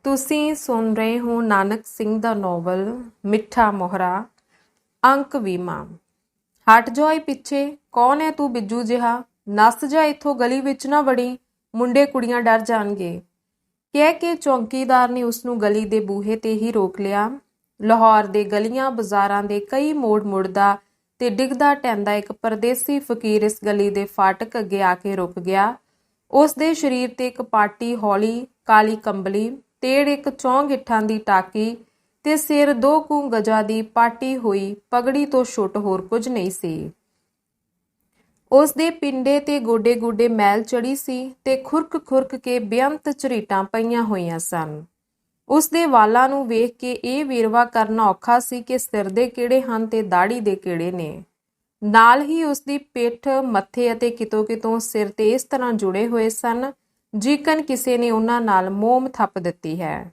ਤੁਸੀਂ ਸੁਣ ਰਹੇ ਹੋ ਨਾਨਕ ਸਿੰਘ ਦਾ ਨੋਵਲ ਮਿੱਠਾ ਮੋਹਰਾ ਅੰਕ 20ਵਾਂ। ਹਟ ਜਾਏ ਪਿੱਛੇ, ਕੌਣ ਹੈ ਤੂੰ ਬਿੱਜੂ ਜਿਹਾ? ਨੱਸ ਜਾ ਇੱਥੋਂ, ਗਲੀ ਵਿੱਚ ਨਾ ਵੜੀ, ਮੁੰਡੇ ਕੁੜੀਆਂ ਡਰ ਜਾਣਗੇ, ਕਹਿ ਕੇ ਚੌਂਕੀਦਾਰ ਨੇ ਉਸ ਨੂੰ ਗਲੀ ਦੇ ਬੂਹੇ ਤੇ ਹੀ ਰੋਕ ਲਿਆ। ਲਾਹੌਰ ਦੇ ਗਲੀਆਂ ਬਾਜ਼ਾਰਾਂ ਦੇ ਕਈ ਮੋੜ ਮੁੜਦਾ ਤੇ ਡਿੱਗਦਾ ਟਹਿੰਦਾ ਇੱਕ ਪਰਦੇਸੀ ਫਕੀਰ ਇਸ ਗਲੀ ਦੇ ਫਾਟਕ ਅੱਗੇ ਆ ਕੇ ਰੁਕ ਗਿਆ। ਉਸ ਦੇ ਸਰੀਰ ਤੇ ਇੱਕ ਪਾਟੀ ਹੌਲੀ ਕਾਲੀ ਕੰਬਲੀ, ਤੇੜ ਇੱਕ 4 ਗਿੱਠਾਂ ਦੀ ਟਾਕੀ ਤੇ ਸਿਰ 2 ਕੁ ਗਜ਼ਾਂ ਦੀ ਪਾਟੀ ਹੋਈ ਪਗੜੀ ਤੋਂ ਛੁੱਟ ਹੋਰ ਕੁਝ ਨਹੀਂ ਸੀ। ਉਸ ਦੇ ਪਿੰਡੇ ਤੇ ਗੋਡੇ ਗੋਡੇ ਮੈਲ ਚੜੀ ਸੀ ਤੇ ਖੁਰਕ ਕੇ ਬੇਅੰਤ ਝਰੀਟਾਂ ਪਈਆਂ ਹੋਈਆਂ ਸਨ। ਉਸ ਦੇ ਵਾਲਾਂ ਨੂੰ ਵੇਖ ਕੇ ਇਹ ਵੇਰਵਾ ਕਰਨਾ ਔਖਾ ਸੀ ਕਿ ਸਿਰ ਦੇ ਕਿਹੜੇ ਹਨ ਤੇ ਦਾੜੀ ਦੇ ਕਿਹੜੇ ਨੇ। ਨਾਲ ਹੀ ਉਸ ਦੀ ਪਿੱਠ, ਮੱਥੇ ਅਤੇ ਕਿਤੋਂ ਸਿਰ ਤੇ ਇਸ ਤਰ੍ਹਾਂ ਜੁੜੇ ਹੋਏ ਸਨ ਜਿਕਨ ਕਿਸੇ ਨੇ ਉਹਨਾਂ ਨਾਲ ਮੋਮ ਥੱਪ ਦਿੱਤੀ ਹੈ।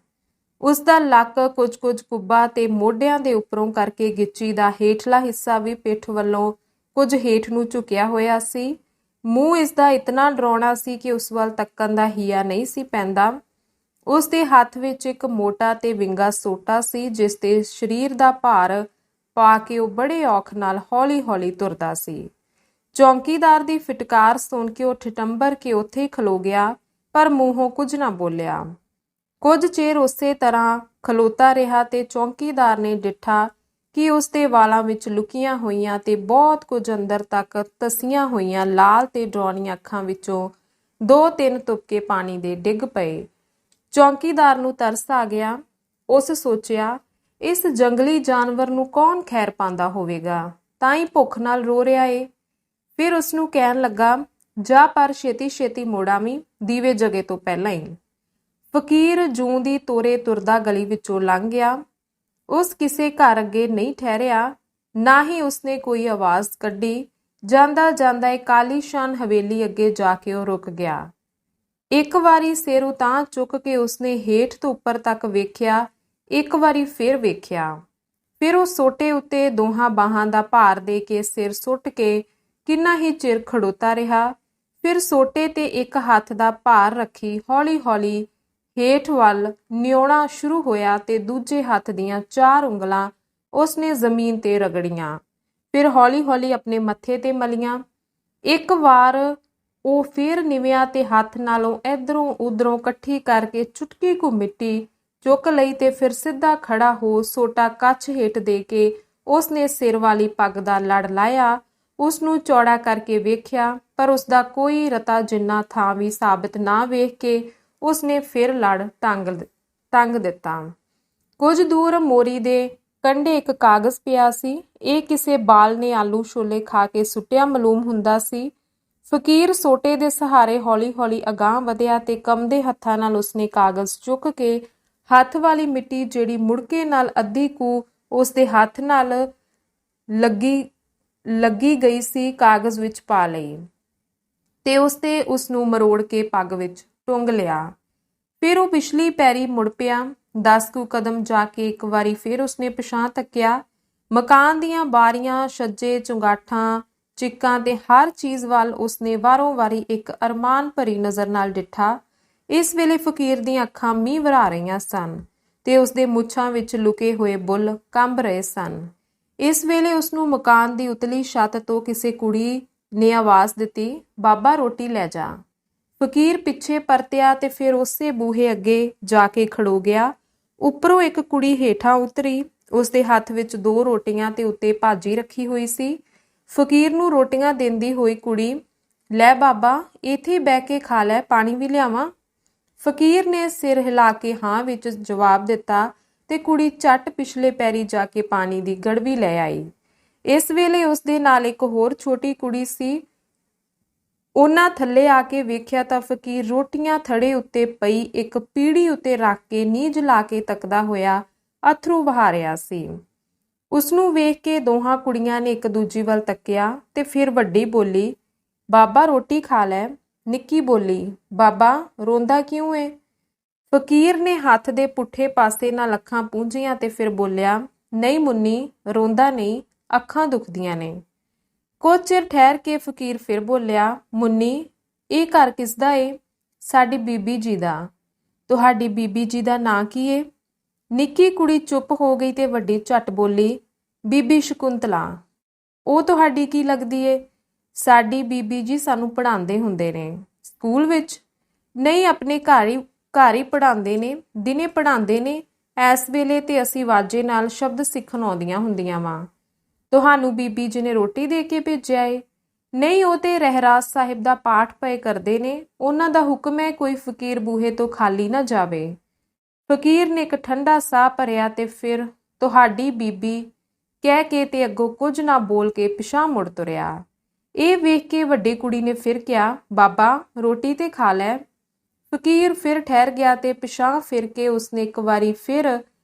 ਉਸ ਦਾ ਲੱਕ ਕੁਝ ਕੁੱਬਾ ਤੇ ਮੋਢਿਆਂ ਦੇ ਉੱਪਰੋਂ ਕਰਕੇ ਗਿੱਚੀ ਦਾ ਹੇਠਲਾ ਹਿੱਸਾ ਵੀ ਪਿੱਠ ਵੱਲੋਂ ਕੁਝ ਹੇਠ ਨੂੰ ਝੁਕਿਆ ਹੋਇਆ ਸੀ। ਮੂੰਹ ਇਸ ਦਾ ਇਤਨਾ ਡਰਾਉਣਾ ਸੀ ਕਿ ਉਸ ਵੱਲ ਤੱਕਣ ਦਾ ਹੀਆ ਨਹੀਂ ਸੀ ਪੈਂਦਾ। ਉਸ ਦੇ ਹੱਥ ਵਿੱਚ ਇੱਕ ਮੋਟਾ ਤੇ ਵਿੰਗਾ ਸੋਟਾ ਸੀ ਜਿਸ ਤੇ ਸਰੀਰ ਦਾ ਭਾਰ ਪਾ ਕੇ ਉਹ ਬੜੇ ਔਖ ਨਾਲ ਹੌਲੀ ਤੁਰਦਾ ਸੀ। ਚੌਂਕੀਦਾਰ ਦੀ ਫਿਟਕਾਰ ਸੁਣ ਕੇ ਉਹ ਠਟੰਬਰ ਕੇ ਉੱਥੇ ਹੀ ਖਲੋ ਗਿਆ, ਪਰ ਮੂੰਹੋਂ ਕੁਝ ਨਾ ਬੋਲਿਆ। ਕੁਝ ਚਿਰ ਉਸੇ ਤਰ੍ਹਾਂ ਖਲੋਤਾ ਰਿਹਾ ਤੇ ਚੌਂਕੀਦਾਰ ਨੇ ਡਿੱਠਾ ਕਿ ਉਸ ਦੇ ਵਾਲਾਂ ਵਿੱਚ ਲੁਕੀਆਂ ਹੋਈਆਂ ਤੇ ਬਹੁਤ ਕੁਝ ਅੰਦਰ ਤੱਕ ਤਸੀਆਂ ਹੋਈਆਂ ਲਾਲ ਤੇ ਡਰਾਉਣੀਆਂ ਅੱਖਾਂ ਵਿੱਚੋਂ 2-3 ਤੁਪਕੇ ਪਾਣੀ ਦੇ ਡਿੱਗ ਪਏ। ਚੌਂਕੀਦਾਰ ਨੂੰ ਤਰਸ ਆ ਗਿਆ। ਉਸ ਸੋਚਿਆ, ਇਸ ਜੰਗਲੀ ਜਾਨਵਰ ਨੂੰ ਕੌਣ ਖੈਰ ਪਾਉਂਦਾ ਹੋਵੇਗਾ, ਤਾਂ ਹੀ ਭੁੱਖ ਨਾਲ ਰੋ ਰਿਹਾ ਏ। ਫਿਰ ਉਸ ਨੂੰ ਕਹਿਣ ਲੱਗਾ, ਜਾ ਪਰ ਛੇਤੀ ਮੁੜ ਆਵੀਂ, ਦੀਵੇ ਜਗੇ ਤੋਂ ਪਹਿਲਾਂ ਹੀ। ਫਕੀਰ ਜੂੰ ਦੀ ਤੋਰੇ ਤੁਰਦਾ ਗਲੀ ਵਿੱਚੋਂ ਲੰਘ ਗਿਆ। ਉਸ ਕਿਸੇ ਘਰ ਅੱਗੇ ਨਹੀਂ ਠਹਿਰਿਆ, ਨਾ ਹੀ ਉਸਨੇ ਕੋਈ ਆਵਾਜ਼ ਕੱਢੀ। ਜਾਂਦਾ ਇੱਕ ਆਲੀਸ਼ਾਨ ਹਵੇਲੀ ਅੱਗੇ ਜਾ ਕੇ ਉਹ ਰੁਕ ਗਿਆ। ਇੱਕ ਵਾਰੀ ਸਿਰ ਉਤਾਂਹ ਚੁੱਕ ਕੇ ਉਸਨੇ ਹੇਠ ਤੋਂ ਉੱਪਰ ਤੱਕ ਵੇਖਿਆ, ਇੱਕ ਵਾਰੀ ਫਿਰ ਵੇਖਿਆ। ਫਿਰ ਉਹ ਸੋਟੇ ਉੱਤੇ ਦੋਹਾਂ ਬਾਹਾਂ ਦਾ ਭਾਰ ਦੇ ਕੇ ਸਿਰ ਸੁੱਟ ਕੇ ਕਿੰਨਾ ਹੀ ਚਿਰ ਖੜੋਤਾ ਰਿਹਾ। ਫਿਰ ਸੋਟੇ ਤੇ ਇੱਕ ਹੱਥ ਦਾ ਭਾਰ ਰੱਖੀ ਹੌਲੀ ਹੇਠ ਵੱਲ ਨਿਉਣਾ ਸ਼ੁਰੂ ਹੋਇਆ ਤੇ ਦੂਜੇ ਹੱਥ ਦੀਆਂ 4 ਉਂਗਲਾਂ ਉਸਨੇ ਜ਼ਮੀਨ ਤੇ ਰਗੜੀਆਂ। ਫਿਰ ਹੌਲੀ ਆਪਣੇ ਮੱਥੇ ਤੇ ਮਲੀਆਂ। ਇੱਕ ਵਾਰ ਉਹ ਫਿਰ ਨਿਵਿਆ ਤੇ ਹੱਥ ਨਾਲੋਂ ਇਧਰੋਂ ਉਧਰੋਂ ਇਕੱਠੀ ਕਰਕੇ ਚੁਟਕੀ ਕੁ ਮਿੱਟੀ ਚੁੱਕ ਲਈ ਤੇ ਫਿਰ ਸਿੱਧਾ ਖੜਾ ਹੋ ਸੋਟਾ ਕੱਛ ਹੇਠ ਦੇ ਕੇ ਉਸਨੇ ਸਿਰ ਵਾਲੀ ਪੱਗ ਦਾ ਲੜ ਲਾਇਆ। ਉਸ ਨੂੰ ਚੌੜਾ ਕਰਕੇ ਵੇਖਿਆ, ਪਰ ਉਸਦਾ ਕੋਈ ਰਤਾ ਜਿੰਨਾ ਥਾਂ ਵੀ ਸਾਬਤ ਨਾ ਵੇਖ ਕੇ ਉਸਨੇ ਫਿਰ ਲੜ ਟੰਗ ਦਿੱਤਾ। ਕੁਝ ਦੂਰ ਮੋਰੀ ਦੇ ਕੰਢੇ ਇੱਕ ਕਾਗਜ਼ ਪਿਆ ਸੀ। ਇਹ ਕਿਸੇ ਬਾਲ ਨੇ ਆਲੂ ਛੋਲੇ ਖਾ ਕੇ ਸੁੱਟਿਆ ਮਾਲੂਮ ਹੁੰਦਾ ਸੀ। ਫਕੀਰ ਸੋਟੇ ਦੇ ਸਹਾਰੇ ਹੌਲੀ ਅਗਾਂਹ ਵਧਿਆ ਤੇ ਕੰਬਦੇ ਹੱਥਾਂ ਨਾਲ ਉਸਨੇ ਕਾਗਜ਼ ਚੁੱਕ ਕੇ ਹੱਥ ਵਾਲੀ ਮਿੱਟੀ ਜਿਹੜੀ ਮੁੜਕੇ ਨਾਲ ਅੱਧੀ ਕੁ ਉਸਦੇ ਹੱਥ ਨਾਲ ਲੱਗੀ ਗਈ ਸੀ ਕਾਗਜ਼ ਵਿੱਚ ਪਾ ਲਈ ਤੇ ਉਸ ਨੂੰ ਮਰੋੜ ਕੇ ਪੱਗ ਵਿੱਚ ਟੁੰਗ ਲਿਆ। ਫਿਰ ਉਹ ਪਿਛਲੀ ਪੈਰੀ ਮੁੜ ਪਿਆ। 10 ਕੁ ਕਦਮ ਜਾ ਕੇ ਇੱਕ ਵਾਰੀ ਫਿਰ ਉਸਨੇ ਪਿਛਾਂਹ ਤੱਕਿਆ। ਮਕਾਨ ਦੀਆਂ ਬਾਰੀਆਂ, ਛੱਜੇ, ਚੁੰਗਾਠਾਂ, ਚਿੱਕਾਂ ਤੇ ਹਰ ਚੀਜ਼ ਵੱਲ ਉਸਨੇ ਵਾਰੀ ਇੱਕ ਅਰਮਾਨ ਭਰੀ ਨਜ਼ਰ ਨਾਲ ਡਿੱਠਾ। ਇਸ ਵੇਲੇ ਫਕੀਰ ਦੀਆਂ ਅੱਖਾਂ ਮੀਂਹ ਵਰ੍ਹਾ ਰਹੀਆਂ ਸਨ ਤੇ ਉਸਦੇ ਮੁੱਛਾਂ ਵਿੱਚ ਲੁਕੇ ਹੋਏ ਬੁੱਲ ਕੰਬ ਰਹੇ ਸਨ। ਇਸ ਵੇਲੇ ਉਸਨੂੰ ਮਕਾਨ ਦੀ ਉਤਲੀ ਛੱਤ ਤੋਂ ਕਿਸੇ ਕੁੜੀ ਨੇ ਆਵਾਜ਼ ਦਿੱਤੀ, ਬਾਬਾ ਰੋਟੀ ਲੈ ਜਾ। ਫਕੀਰ ਪਿੱਛੇ ਪਰਤਿਆ ਤੇ ਫਿਰ ਉਸੇ ਬੂਹੇ ਅੱਗੇ ਜਾ ਕੇ ਖੜੋ ਗਿਆ। ਉੱਪਰੋਂ ਇੱਕ ਕੁੜੀ ਹੇਠਾਂ ਉਤਰੀ। ਉਸਦੇ ਹੱਥ ਵਿੱਚ 2 ਰੋਟੀਆਂ ਤੇ ਉੱਤੇ ਭਾਜੀ ਰੱਖੀ ਹੋਈ ਸੀ। ਫਕੀਰ ਨੂੰ ਰੋਟੀਆਂ ਦਿੰਦੀ ਹੋਈ ਕੁੜੀ, ਲੈ ਬਾਬਾ, ਇੱਥੇ ਹੀ ਬਹਿ ਕੇ ਖਾ ਲੈ, ਪਾਣੀ ਵੀ ਲਿਆਵਾਂ? ਫਕੀਰ ਨੇ ਸਿਰ ਹਿਲਾ ਕੇ ਹਾਂ ਵਿੱਚ ਜਵਾਬ ਦਿੱਤਾ ਤੇ ਕੁੜੀ ਝੱਟ ਪਿਛਲੇ ਪੈਰੀ ਜਾ ਕੇ ਪਾਣੀ ਦੀ ਗੜਵੀ ਲੈ ਆਈ। ਇਸ ਵੇਲੇ ਉਸ ਦੇ ਨਾਲ ਇੱਕ ਹੋਰ ਛੋਟੀ ਕੁੜੀ ਸੀ। ਉਹਨਾਂ ਥੱਲੇ ਆ ਕੇ ਵੇਖਿਆ ਤਾਂ ਫਕੀਰ ਰੋਟੀਆਂ ਥੜੇ ਉੱਤੇ ਪਈ ਇੱਕ ਪੀੜੀ ਉੱਤੇ ਰੱਖ ਕੇ ਨੀਝ ਲਾ ਕੇ ਤੱਕਦਾ ਹੋਇਆ ਅਥਰੂ ਵਹਾ ਰਿਹਾ ਸੀ। ਉਸਨੂੰ ਵੇਖ ਕੇ ਦੋਹਾਂ ਕੁੜੀਆਂ ਨੇ ਇੱਕ ਦੂਜੀ ਵੱਲ ਤੱਕਿਆ ਤੇ ਫਿਰ ਵੱਡੀ ਬੋਲੀ, ਬਾਬਾ ਰੋਟੀ ਖਾ ਲੈ। ਨਿੱਕੀ ਬੋਲੀ, ਬਾਬਾ ਰੋਂਦਾ ਕਿਉਂ ਏ? ਫਕੀਰ ਨੇ ਹੱਥ ਦੇ ਪੁੱਠੇ ਪਾਸੇ ਨਾਲ ਅੱਖਾਂ ਪੂੰਝੀਆਂ ਤੇ ਫਿਰ ਬੋਲਿਆ, ਨਹੀਂ ਮੁੰਨੀ, ਰੋਂਦਾ ਨਹੀਂ, ਅੱਖਾਂ ਦੁਖਦੀਆਂ ਨੇ। ਕੁਝ ਚਿਰ ਠਹਿਰ ਕੇ ਫਕੀਰ ਫਿਰ ਬੋਲਿਆ, ਮੁੰਨੀ, ਇਹ ਘਰ ਕਿਸਦਾ ਏ? ਸਾਡੀ ਬੀਬੀ ਜੀ ਦਾ। ਤੁਹਾਡੀ ਬੀਬੀ ਜੀ ਦਾ ਨਾਂ ਕੀ ਏ? ਨਿੱਕੀ ਕੁੜੀ ਚੁੱਪ ਹੋ ਗਈ ਤੇ ਵੱਡੀ ਝੱਟ ਬੋਲੀ, ਬੀਬੀ ਸ਼ਕੁੰਤਲਾ। ਉਹ ਤੁਹਾਡੀ ਕੀ ਲੱਗਦੀ ਏ? ਸਾਡੀ ਬੀਬੀ ਜੀ ਸਾਨੂੰ ਪੜ੍ਹਾਉਂਦੇ ਹੁੰਦੇ ਨੇ। ਸਕੂਲ ਵਿੱਚ? ਨਹੀਂ, ਆਪਣੇ ਘਰ ਹੀ ਪੜ੍ਹਾਉਂਦੇ ਨੇ, ਦਿਨੇ ਪੜ੍ਹਾਉਂਦੇ ਨੇ। ਇਸ ਵੇਲੇ ਤੇ ਅਸੀਂ ਵਾਜੇ ਨਾਲ ਸ਼ਬਦ ਸਿੱਖਣ ਆਉਂਦੀਆਂ ਹੁੰਦੀਆਂ ਵਾਂ। ਤੁਹਾਨੂੰ ਬੀਬੀ ਜੀ ਨੇ ਰੋਟੀ ਦੇ ਕੇ ਭੇਜਿਆ ਏ? ਨਹੀਂ, ਉਹ ਤੇ ਰਹਿਰਾਸ ਸਾਹਿਬ ਦਾ ਪਾਠ ਪਏ ਕਰਦੇ ਨੇ। ਉਹਨਾਂ ਦਾ ਹੁਕਮ ਹੈ ਕੋਈ ਫਕੀਰ ਬੂਹੇ ਤੋਂ ਖਾਲੀ ਨਾ ਜਾਵੇ। ਫਕੀਰ ਨੇ ਇੱਕ ਠੰਡਾ ਸਾਹ ਭਰਿਆ ਤੇ ਫਿਰ ਤੁਹਾਡੀ ਬੀਬੀ ਕਹਿ ਕੇ ਤੇ ਅੱਗੋਂ ਕੁਝ ਨਾ ਬੋਲ ਕੇ ਪਿਛਾਂਹ ਮੁੜ ਤੁਰਿਆ। ਇਹ ਵੇਖ ਕੇ ਵੱਡੀ ਕੁੜੀ ਨੇ ਫਿਰ ਕਿਹਾ, ਬਾਬਾ ਰੋਟੀ ਤੇ ਖਾ ਲੈ। ਫਕੀਰ ਫਿਰ ਠਹਿਰ ਗਿਆ ਤੇ ਪਿਛਾਂਹ ਫਿਰ ਕੇ ਉਸਨੇ ਇੱਕ ਵਾਰੀ ਫਿਰ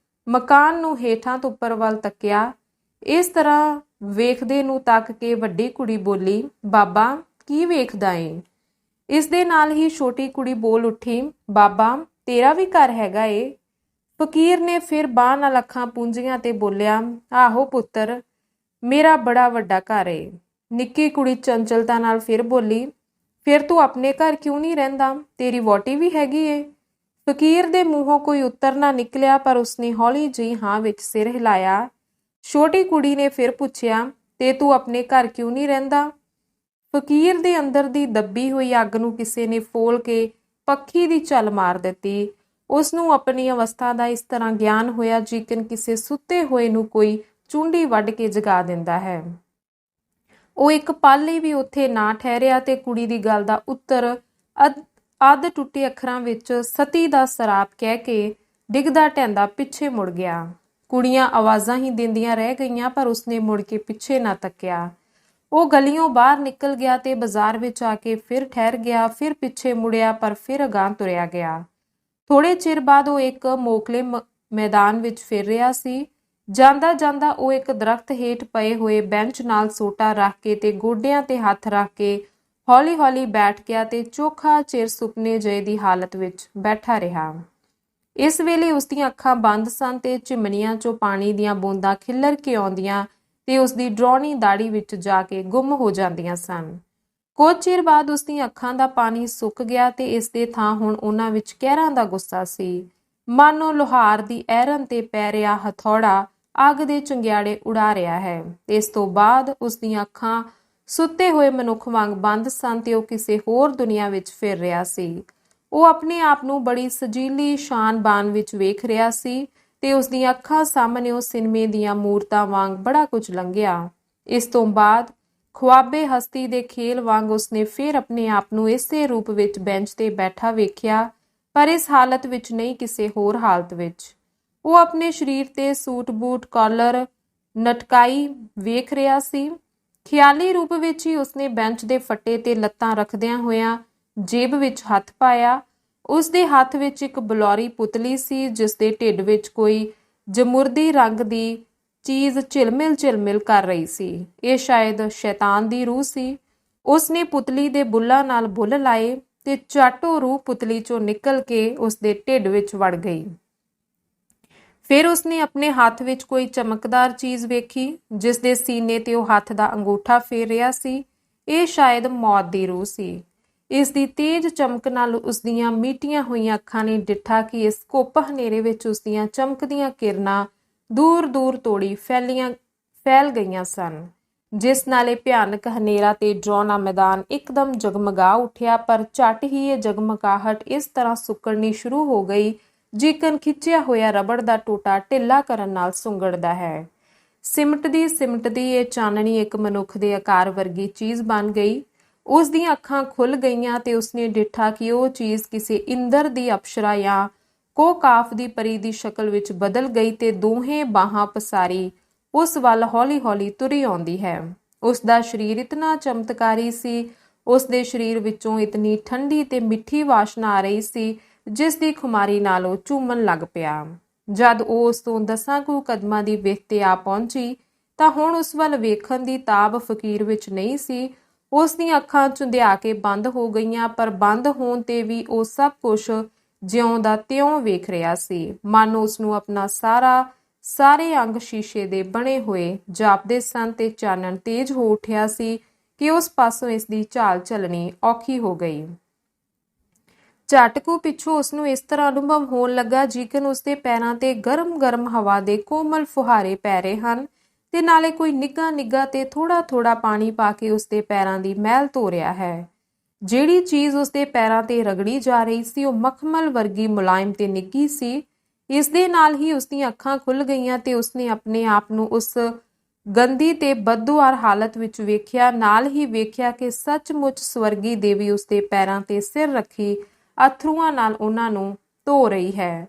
ਮਕਾਨ ਨੂੰ ਹੇਠਾਂ ਤੋਂ ਉੱਪਰ ਵੱਲ ਤੱਕਿਆ। ਇਸ ਤਰ੍ਹਾਂ ਵੇਖਦੇ ਨੂੰ ਤੱਕ ਕੇ ਵੱਡੀ ਕੁੜੀ ਬੋਲੀ, ਬਾਬਾ ਕੀ ਵੇਖਦਾ ਏ? ਇਸ ਦੇ ਨਾਲ ਹੀ ਛੋਟੀ ਕੁੜੀ ਬੋਲ ਉੱਠੀ, ਬਾਬਾ ਤੇਰਾ ਵੀ ਘਰ ਹੈਗਾ ਏ? ਫਕੀਰ ਨੇ ਫਿਰ ਬਾਂਹ ਨਾਲ ਅੱਖਾਂ ਪੂੰਝੀਆਂ ਤੇ ਬੋਲਿਆ, ਆਹੋ ਪੁੱਤਰ, ਮੇਰਾ ਬੜਾ ਵੱਡਾ ਘਰ ਏ। ਨਿੱਕੀ ਕੁੜੀ ਚੰਚਲਤਾ ਨਾਲ ਫਿਰ ਬੋਲੀ, ਫਿਰ ਤੂੰ ਆਪਣੇ ਘਰ ਕਿਉਂ ਨਹੀਂ ਰਹਿੰਦਾ? ਤੇਰੀ ਵਹੁਟੀ ਵੀ ਹੈਗੀ ਏ? ਫਕੀਰ ਦੇ ਮੂੰਹੋਂ ਕੋਈ ਉੱਤਰ ਨਾ ਨਿਕਲਿਆ, ਪਰ ਉਸਨੇ ਹੌਲੀ ਜਿਹੀ ਹਾਂ ਵਿੱਚ ਸਿਰ ਹਿਲਾਇਆ। ਛੋਟੀ ਕੁੜੀ ਨੇ ਫਿਰ ਪੁੱਛਿਆ, ਤੇ ਤੂੰ ਆਪਣੇ ਘਰ ਕਿਉਂ ਨਹੀਂ ਰਹਿੰਦਾ? ਫਕੀਰ ਦੇ ਅੰਦਰ ਦੀ ਦੱਬੀ ਹੋਈ ਅੱਗ ਨੂੰ ਕਿਸੇ ਨੇ ਫੋਲ ਕੇ ਪੱਖੀ ਦੀ ਝੱਲ ਮਾਰ ਦਿੱਤੀ। ਉਸ ਨੂੰ ਆਪਣੀ ਅਵਸਥਾ ਦਾ ਇਸ ਤਰ੍ਹਾਂ ਗਿਆਨ ਹੋਇਆ ਜਿਕਨ ਕਿਸੇ ਸੁੱਤੇ ਹੋਏ ਨੂੰ ਕੋਈ ਚੁੰਡੀ ਵੱਢ ਕੇ ਜਗਾ ਦਿੰਦਾ ਹੈ। ਉਹ ਇੱਕ ਪਲ ਲਈ ਵੀ ਉੱਥੇ ਨਾ ਠਹਿਰਿਆ ਤੇ ਕੁੜੀ ਦੀ ਗੱਲ ਦਾ ਉੱਤਰ ਅੱਧ ਟੁੱਟੇ ਅੱਖਰਾਂ ਵਿੱਚ ਸਤੀ ਦਾ ਸਰਾਪ ਕਹਿ ਕੇ ਡਿੱਗਦਾ ਢਹਿੰਦਾ ਪਿੱਛੇ ਮੁੜ ਗਿਆ। ਕੁੜੀਆਂ ਆਵਾਜ਼ਾਂ ਹੀ ਦਿੰਦੀਆਂ ਰਹਿ ਗਈਆਂ, ਪਰ ਉਸਨੇ ਮੁੜ ਕੇ ਪਿੱਛੇ ਨਾ ਤੱਕਿਆ। ਉਹ ਗਲੀਓਂ ਬਾਹਰ ਨਿਕਲ ਗਿਆ ਤੇ ਬਾਜ਼ਾਰ ਵਿੱਚ ਆ ਕੇ ਫਿਰ ਠਹਿਰ ਗਿਆ, ਫਿਰ ਪਿੱਛੇ ਮੁੜਿਆ, ਪਰ ਫਿਰ ਅਗਾਂਹ ਤੁਰਿਆ ਗਿਆ। ਥੋੜੇ ਚਿਰ ਬਾਅਦ ਉਹ ਇੱਕ ਮੋਕਲੇ ਮੈਦਾਨ ਵਿੱਚ ਫਿਰ ਰਿਹਾ ਸੀ। ਜਾਂਦਾ ਜਾਂਦਾ ਉਹ ਇੱਕ ਦਰਖਤ ਹੇਠ ਪਏ ਹੋਏ ਬੈਂਚ ਨਾਲ ਸੋਟਾ ਰੱਖ ਕੇ ਤੇ ਗੋਡਿਆਂ ਤੇ ਹੱਥ ਰੱਖ ਕੇ ਹੌਲੀ ਹੌਲੀ ਬੈਠ ਗਿਆ ਤੇ ਚੋਖਾ ਚਿਰ ਸੁਪਨੇ ਜਿਹੇ ਦੀ ਹਾਲਤ ਵਿੱਚ ਬੈਠਾ ਰਿਹਾ। ਇਸ ਵੇਲੇ ਉਸਦੀਆਂ ਅੱਖਾਂ ਬੰਦ ਸਨ ਤੇ ਚਿਮਨੀਆਂ ਚੋਂ ਪਾਣੀ ਦੀਆਂ ਬੂੰਦਾਂ ਖਿੱਲਰ ਕੇ ਆਉਂਦੀਆਂ ਤੇ ਉਸਦੀ ਡਰਾਉਣੀ ਦਾੜੀ ਵਿੱਚ ਜਾ ਕੇ ਗੁੰਮ ਹੋ ਜਾਂਦੀਆਂ ਸਨ। ਕੁਝ ਚਿਰ ਬਾਅਦ ਉਸਦੀਆਂ ਅੱਖਾਂ ਦਾ ਪਾਣੀ ਸੁੱਕ ਗਿਆ ਤੇ ਇਸ ਦੇ ਥਾਂ ਹੁਣ ਉਹਨਾਂ ਵਿੱਚ ਕਹਿਰਾਂ ਦਾ ਗੁੱਸਾ ਸੀ। ਮਾਨੋ ਲੋਹਾਰ ਦੀ ਐਰਨ ਤੇ ਪੈ ਰਿਹਾ ਹਥੌੜਾ ਅੱਗ ਦੇ ਚੰਗਿਆੜੇ ਉਡਾ ਰਿਹਾ ਹੈ। ਇਸ ਤੋਂ ਬਾਅਦ ਉਸਦੀਆਂ ਅੱਖਾਂ ਸੁੱਤੇ ਹੋਏ ਮਨੁੱਖ ਵਾਂਗ ਬੰਦ ਸਨ ਤੇ ਉਹ ਕਿਸੇ ਹੋਰ ਦੁਨੀਆ ਵਿੱਚ ਫਿਰ ਰਿਹਾ ਸੀ। ਉਹ ਆਪਣੇ ਆਪ ਨੂੰ ਬੜੀ ਸਜੀਲੀ ਸ਼ਾਨ ਬਾਨ ਵਿੱਚ ਵੇਖ ਰਿਹਾ ਸੀ ਤੇ ਉਸਦੀਆਂ ਅੱਖਾਂ ਸਾਹਮਣੇ ਉਹ ਸਿਨੇਮੇ ਦੀਆਂ ਮੂਰਤਾਂ ਵਾਂਗ ਬੜਾ ਕੁਝ ਲੰਘਿਆ। ਇਸ ਤੋਂ ਬਾਅਦ ਖੁਆਬੇ ਹਸਤੀ ਦੇ ਖੇਲ ਵਾਂਗ ਉਸਨੇ ਫਿਰ ਆਪਣੇ ਆਪ ਨੂੰ ਇਸੇ ਰੂਪ ਵਿੱਚ ਬੈਂਚ ਤੇ ਬੈਠਾ ਵੇਖਿਆ, ਪਰ ਇਸ ਹਾਲਤ ਵਿੱਚ ਨਹੀਂ, ਕਿਸੇ ਹੋਰ ਹਾਲਤ ਵਿੱਚ। ਉਹ ਆਪਣੇ ਸਰੀਰ ਤੇ ਸੂਟ ਬੂਟ ਕਾਲਰ ਨਟਕਾਈ ਵੇਖ ਰਿਹਾ ਸੀ। ਖਿਆਲੀ ਰੂਪ ਵਿੱਚ ਹੀ ਉਸਨੇ ਬੈਂਚ ਦੇ ਫੱਟੇ ਤੇ ਲੱਤਾਂ ਰੱਖਦਿਆਂ ਹੋਇਆਂ ਜੇਬ ਵਿੱਚ ਹੱਥ ਪਾਇਆ। ਉਸ ਦੇ ਹੱਥ ਵਿੱਚ ਇੱਕ ਬਲੌਰੀ ਪੁਤਲੀ ਸੀ ਜਿਸ ਦੇ ਢਿੱਡ ਵਿੱਚ ਕੋਈ ਜਮੁਰਦੀ ਰੰਗ ਦੀ ਚੀਜ਼ ਝਿਲਮਿਲ ਕਰ ਰਹੀ ਸੀ। ਇਹ ਸ਼ਾਇਦ ਸ਼ੈਤਾਨ ਦੀ ਰੂਹ ਸੀ। ਉਸਨੇ ਪੁਤਲੀ ਦੇ ਬੁੱਲਾਂ ਨਾਲ ਬੁੱਲ ਲਾਏ ਤੇ ਝੱਟ ਰੂਹ ਪੁਤਲੀ ਚੋਂ ਨਿਕਲ ਕੇ ਉਸਦੇ ਢਿੱਡ ਵਿੱਚ ਵੜ ਗਈ। ਫਿਰ ਉਸਨੇ ਆਪਣੇ ਹੱਥ ਵਿੱਚ ਕੋਈ ਚਮਕਦਾਰ ਚੀਜ਼ ਵੇਖੀ ਜਿਸ ਦੇ ਸੀਨੇ ਤੇ ਉਹ ਹੱਥ ਦਾ ਅੰਗੂਠਾ ਫੇਰ ਰਿਹਾ ਸੀ। ਇਹ ਸ਼ਾਇਦ ਮੌਤ ਦੀ ਰੂਹ ਸੀ। ਇਸ ਦੀ ਤੇਜ਼ ਚਮਕ ਨਾਲ ਉਸਦੀਆਂ ਮੀਟੀਆਂ ਹੋਈਆਂ ਅੱਖਾਂ ਨੇ ਡਿੱਠਾ ਕਿ ਇਸ ਘੁੱਪ ਹਨੇਰੇ ਵਿੱਚ ਉਸਦੀਆਂ ਚਮਕਦੀਆਂ ਕਿਰਨਾਂ ਦੂਰ ਦੂਰ ਤੋੜੀ ਫੈਲ ਗਈਆਂ ਸਨ, ਜਿਸ ਨਾਲੇ ਭਿਆਨਕ ਹਨੇਰਾ ਤੇ ਡਰਾਉਣਾ ਮੈਦਾਨ ਇੱਕਦਮ ਜਗਮਗਾ ਉੱਠਿਆ। ਪਰ ਝੱਟ ਹੀ ਇਹ ਜਗਮਗਾਹਟ ਇਸ ਤਰ੍ਹਾਂ ਸੁੱਕਣੀ ਸ਼ੁਰੂ ਹੋ ਗਈ ਜਿਕਨ ਖਿੱਚਿਆ ਹੋਇਆ ਰਬੜ ਦਾ ਟੋਟਾ ਢਿੱਲਾ ਕਰਨ ਨਾਲ ਸੁੰਗੜਦਾ ਹੈ। ਸਿਮਟਦੀ ਇਹ ਚਾਨਣੀ ਇੱਕ ਮਨੁੱਖ ਦੇ ਆਕਾਰ ਵਰਗੀ ਚੀਜ਼ ਬਣ ਗਈ। ਉਸ ਦੀਆਂ ਅੱਖਾਂ ਖੁੱਲ ਗਈਆਂ ਤੇ ਉਸਨੇ ਡਿੱਠਾ ਕਿ ਉਹ ਚੀਜ਼ ਕਿਸੇ ਇੰਦਰ ਦੀ ਅਪਸਰਾ ਜਾਂ ਕੋਕਾਫ ਦੀ ਪਰੀ ਦੀ ਸ਼ਕਲ ਵਿੱਚ ਬਦਲ ਗਈ ਤੇ ਦੋਹੇ ਬਾਹਾਂ ਪਸਾਰੀ ਉਸ ਵੱਲ ਹੌਲੀ ਹੌਲੀ ਤੁਰੀ ਆਉਂਦੀ ਹੈ। ਉਸ ਦਾ ਸਰੀਰ ਇਤਨਾ ਚਮਤਕਾਰੀ ਸੀ, ਉਸ ਦੇ ਸਰੀਰ ਵਿੱਚੋਂ ਇਤਨੀ ਠੰਡੀ ਤੇ ਮਿੱਠੀ ਵਾਸ਼ਨਾ ਆ ਰਹੀ ਸੀ ਜਿਸ ਦੀ ਖੁਮਾਰੀ ਨਾਲ ਉਹ ਝੂਮਣ ਲੱਗ ਪਿਆ। ਜਦ ਉਹ ਉਸ ਤੋਂ 10 ਕੁ ਕਦਮਾਂ ਦੀ ਵਿੱਥ ਤੇ ਆ ਪਹੁੰਚੀ ਤਾਂ ਹੁਣ ਉਸ ਵੱਲ ਵੇਖਣ ਦੀ ਤਾਬ ਫਕੀਰ ਵਿੱਚ ਨਹੀਂ ਸੀ। ਉਸ ਦੀਆਂ ਅੱਖਾਂ ਝੁੰਧਿਆ ਕੇ ਬੰਦ ਹੋ ਗਈਆਂ, ਪਰ ਬੰਦ ਹੋਣ ਤੇ ਵੀ ਉਹ ਸਭ ਕੁਝ ਜਿਉਂ ਦਾ ਤਿਉਂ ਵੇਖ ਰਿਹਾ ਸੀ। ਮਨ ਉਸ ਨੂੰ ਆਪਣਾ ਸਾਰੇ ਅੰਗ ਸ਼ੀਸ਼ੇ ਦੇ ਬਣੇ ਹੋਏ ਜਾਪਦੇ ਸਨ ਤੇ ਚਾਨਣ ਤੇਜ਼ ਹੋ ਉੱਠਿਆ ਸੀ ਕਿ ਉਸ ਪਾਸੋਂ ਇਸ ਦੀ ਝਾਲ ਝੱਲਣੀ ਔਖੀ ਹੋ ਗਈ। ਝਟ ਕੁ ਪਿੱਛੋਂ ਉਸਨੂੰ ਇਸ ਤਰ੍ਹਾਂ ਅਨੁਭਵ ਹੋਣ ਲੱਗਾ ਜਿਕਨ ਉਸਦੇ ਪੈਰਾਂ ਤੇ ਗਰਮ-ਗਰਮ ਹਵਾ ਦੇ ਕੋਮਲ ਫੁਹਾਰੇ ਪੈ ਰਹੇ ਹਨ ਤੇ ਨਾਲੇ ਕੋਈ ਨਿੱਘਾ-ਨਿੱਘਾ ਤੇ ਥੋੜਾ-ਥੋੜਾ ਪਾਣੀ ਪਾ ਕੇ ਉਸਦੇ ਪੈਰਾਂ ਦੀ ਮੈਲ ਧੋ ਰਿਹਾ ਹੈ। ਜਿਹੜੀ ਚੀਜ਼ ਉਸਦੇ ਪੈਰਾਂ ਤੇ ਰਗੜੀ ਜਾ ਰਹੀ ਸੀ ਉਹ ਮਖਮਲ ਵਰਗੀ ਮੁਲਾਇਮ ਤੇ ਨਿੱਘੀ ਸੀ। ਇਸ ਦੇ ਨਾਲ ਹੀ ਉਸਦੀਆਂ ਅੱਖਾਂ ਖੁੱਲ ਗਈਆਂ ਤੇ ਉਸਨੇ ਆਪਣੇ ਆਪ ਨੂੰ ਉਸ ਗੰਦੀ ਤੇ ਬਦਦੁਆਰ ਹਾਲਤ ਵਿੱਚ ਵੇਖਿਆ। ਨਾਲ ਹੀ ਵੇਖਿਆ ਕਿ ਸੱਚਮੁੱਚ ਸਵਰਗੀ ਦੇਵੀ ਉਸਦੇ ਪੈਰਾਂ ਤੇ ਸਿਰ ਰੱਖੀ ਅਥਰੂਆਂ ਨਾਲ ਉਹਨਾਂ ਨੂੰ ਧੋ ਰਹੀ ਹੈ।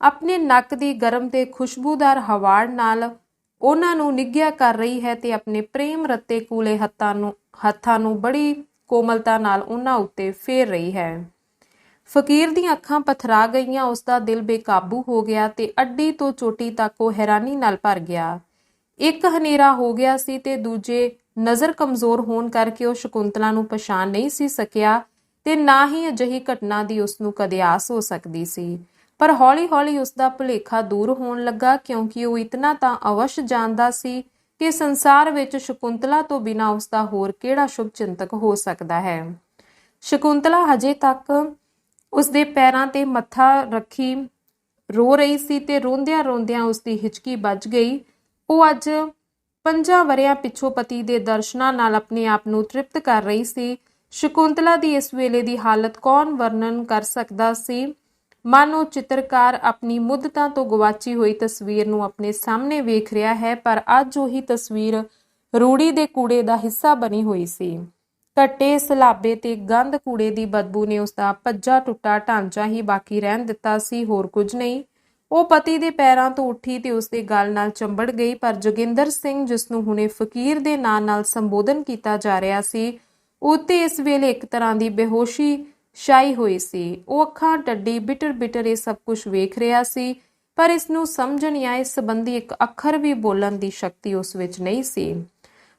ਆਪਣੇ ਨੱਕ ਦੀ ਗਰਮ ਤੇ ਖੁਸ਼ਬੂਦਾਰ ਹਵਾੜ ਨਾਲ ਉਹਨਾਂ ਨੂੰ ਨਿੱਘਿਆ ਕਰ ਰਹੀ ਹੈ ਤੇ ਆਪਣੇ ਪ੍ਰੇਮ ਰੱਤੇ ਕੂਲੇ ਹੱਥਾਂ ਨੂੰ ਬੜੀ ਕੋਮਲਤਾ ਨਾਲ ਉਹਨਾਂ ਉੱਤੇ ਫੇਰ ਰਹੀ ਹੈ। ਫਕੀਰ ਦੀਆਂ ਅੱਖਾਂ ਪਥਰਾ ਗਈਆਂ, ਉਸਦਾ ਦਿਲ ਬੇਕਾਬੂ ਹੋ ਗਿਆ ਤੇ ਅੱਡੀ ਤੋਂ ਚੋਟੀ ਤੱਕ ਉਹ ਹੈਰਾਨੀ ਨਾਲ ਭਰ ਗਿਆ। ਇੱਕ ਹਨੇਰਾ ਹੋ ਗਿਆ ਸੀ ਤੇ ਦੂਜੇ ਨਜ਼ਰ ਕਮਜ਼ੋਰ ਹੋਣ ਕਰਕੇ ਉਹ ਸ਼ਕੁੰਤਲਾ ਨੂੰ ਪਛਾਣ ਨਹੀਂ ਸੀ ਸਕਿਆ ਤੇ ਨਾ ਹੀ ਅਜਿਹੀ ਘਟਨਾ ਦੀ ਉਸਨੂੰ ਕਦੇ ਆਸ ਹੋ ਸਕਦੀ ਸੀ। ਪਰ ਹੌਲੀ-ਹੌਲੀ ਉਸਦਾ ਭੁਲੇਖਾ ਦੂਰ ਹੋਣ ਲੱਗਾ ਕਿਉਂਕਿ ਉਹ ਇਤਨਾ ਤਾਂ ਅਵਸ਼ ਜਾਣਦਾ ਸੀ ਕਿ ਸੰਸਾਰ ਵਿੱਚ ਸ਼ਕੁੰਤਲਾ ਤੋਂ ਬਿਨਾਂ ਉਸਦਾ ਹੋਰ ਕਿਹੜਾ ਸ਼ੁਭ ਚਿੰਤਕ ਹੋ ਸਕਦਾ ਹੈ। ਸ਼ਕੁੰਤਲਾ ਹਜੇ ਤੱਕ ਉਸਦੇ ਪੈਰਾਂ ਤੇ ਮੱਥਾ ਰੱਖੀ ਰੋ ਰਹੀ ਸੀ ਤੇ ਰੋਂਦਿਆਂ-ਰੋਂਦਿਆਂ ਉਸਦੀ ਹਿਚਕੀ ਵੱਜ ਗਈ। ਉਹ ਅੱਜ 5 ਵਰ੍ਹਿਆਂ ਪਿੱਛੋਂ ਪਤੀ ਦੇ ਦਰਸ਼ਨਾਂ ਨਾਲ ਆਪਣੇ ਆਪ ਨੂੰ ਤ੍ਰਿਪਤ ਕਰ ਰਹੀ ਸੀ। ਸ਼ਕੁੰਤਲਾ ਦੀ ਇਸ ਵੇਲੇ ਦੀ ਹਾਲਤ ਕੌਣ ਵਰਣਨ ਕਰ ਸਕਦਾ ਸੀ। ਮਨ ਉਹ ਚਿੱਤਰਕਾਰ ਆਪਣੀ ਮੁੱਦਤਾਂ ਤੋਂ ਗਵਾਚੀ ਹੋਈ ਤਸਵੀਰ ਨੂੰ ਆਪਣੇ ਸਾਹਮਣੇ ਵੇਖ ਰਿਹਾ ਹੈ, ਪਰ ਅੱਜ ਉਹੀ ਤਸਵੀਰ ਰੂੜੀ ਦੇ ਕੂੜੇ ਦਾ ਹਿੱਸਾ ਬਣੀ ਹੋਈ ਸੀ। ਘੱਟੇ ਸਲਾਬੇ ਤੇ ਗੰਦ ਕੂੜੇ ਦੀ ਬਦਬੂ ਨੇ ਉਸਦਾ ਭੱਜਾ ਟੁੱਟਾ ਢਾਂਚਾ ਹੀ ਬਾਕੀ ਰਹਿਣ ਦਿੱਤਾ ਸੀ, ਹੋਰ ਕੁਝ ਨਹੀਂ। ਉਹ ਪਤੀ ਦੇ ਪੈਰਾਂ ਤੋਂ ਉੱਠੀ ਤੇ ਉਸਦੇ ਗਲ ਨਾਲ ਚੰਬੜ ਗਈ, ਪਰ ਜੋਗਿੰਦਰ ਸਿੰਘ, ਜਿਸ ਨੂੰ ਹੁਣੇ ਫਕੀਰ ਦੇ ਨਾਂ ਨਾਲ ਸੰਬੋਧਨ ਕੀਤਾ ਜਾ ਰਿਹਾ ਸੀ, ਉੱਤੇ ਇਸ ਵੇਲੇ ਇੱਕ ਤਰ੍ਹਾਂ ਦੀ ਬੇਹੋਸ਼ੀ ਛਾਈ ਹੋਈ ਸੀ। ਉਹ ਅੱਖਾਂ ਟੱਡੀ ਬਿਟਰ ਇਹ ਸਭ ਕੁਝ ਵੇਖ ਰਿਹਾ ਸੀ, ਪਰ ਇਸ ਨੂੰ ਸਮਝਣ ਜਾਂ ਇਸ ਸੰਬੰਧੀ ਇੱਕ ਅੱਖਰ ਵੀ ਬੋਲਣ ਦੀ ਸ਼ਕਤੀ ਉਸ ਵਿੱਚ ਨਹੀਂ ਸੀ।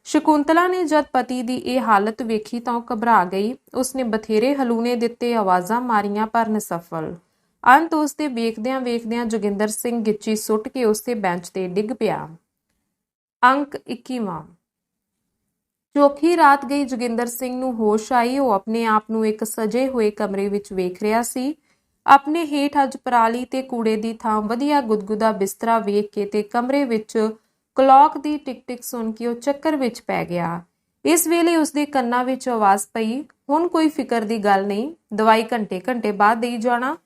ਸ਼ਕੁੰਤਲਾ ਨੇ ਜਦ ਪਤੀ ਦੀ ਇਹ ਹਾਲਤ ਵੇਖੀ ਤਾਂ ਉਹ ਘਬਰਾ ਗਈ। ਉਸਨੇ ਬਥੇਰੇ ਹਲੂਣੇ ਦਿੱਤੇ, ਆਵਾਜ਼ਾਂ ਮਾਰੀਆਂ, ਪਰ ਨਿਸਫਲ। ਅੰਤ ਉਸਦੇ ਵੇਖਦਿਆਂ ਜੋਗਿੰਦਰ ਸਿੰਘ ਗਿੱਚੀ ਸੁੱਟ ਕੇ ਉਸਦੇ ਬੈਂਚ ਤੇ ਡਿੱਗ ਪਿਆ। ਅੰਕ 21ਵਾਂ। ਚੌਖੀ ਰਾਤ ਗਈ ਜੋਗਿੰਦਰ ਸਿੰਘ ਨੂੰ ਹੋਸ਼ ਆਈ। ਉਹ ਆਪਣੇ ਆਪ ਨੂੰ ਇੱਕ ਸਜੇ ਹੋਏ ਕਮਰੇ ਵਿੱਚ ਵੇਖ ਰਿਹਾ ਸੀ। ਆਪਣੇ ਹੇਠ ਅੱਜ ਪਰਾਲੀ ਤੇ ਕੂੜੇ ਦੀ ਥਾਂ ਵਧੀਆ ਗੁਦਗੁਦਾ ਬਿਸਤਰਾ ਵੇਖ ਕੇ ਤੇ ਕਮਰੇ ਵਿੱਚ ਕਲੌਕ ਦੀ ਟਿਕ-ਟਿਕ ਸੁਣ ਕੇ ਉਹ ਚੱਕਰ ਵਿੱਚ ਪੈ ਗਿਆ। ਇਸ ਵੇਲੇ ਉਸਦੇ ਕੰਨਾਂ ਵਿੱਚ ਆਵਾਜ਼ ਪਈ, ਹੁਣ ਕੋਈ ਫਿਕਰ ਦੀ ਗੱਲ ਨਹੀਂ, ਦਵਾਈ ਘੰਟੇ ਬਾਅਦ ਦੇਈ ਜਾਣਾ,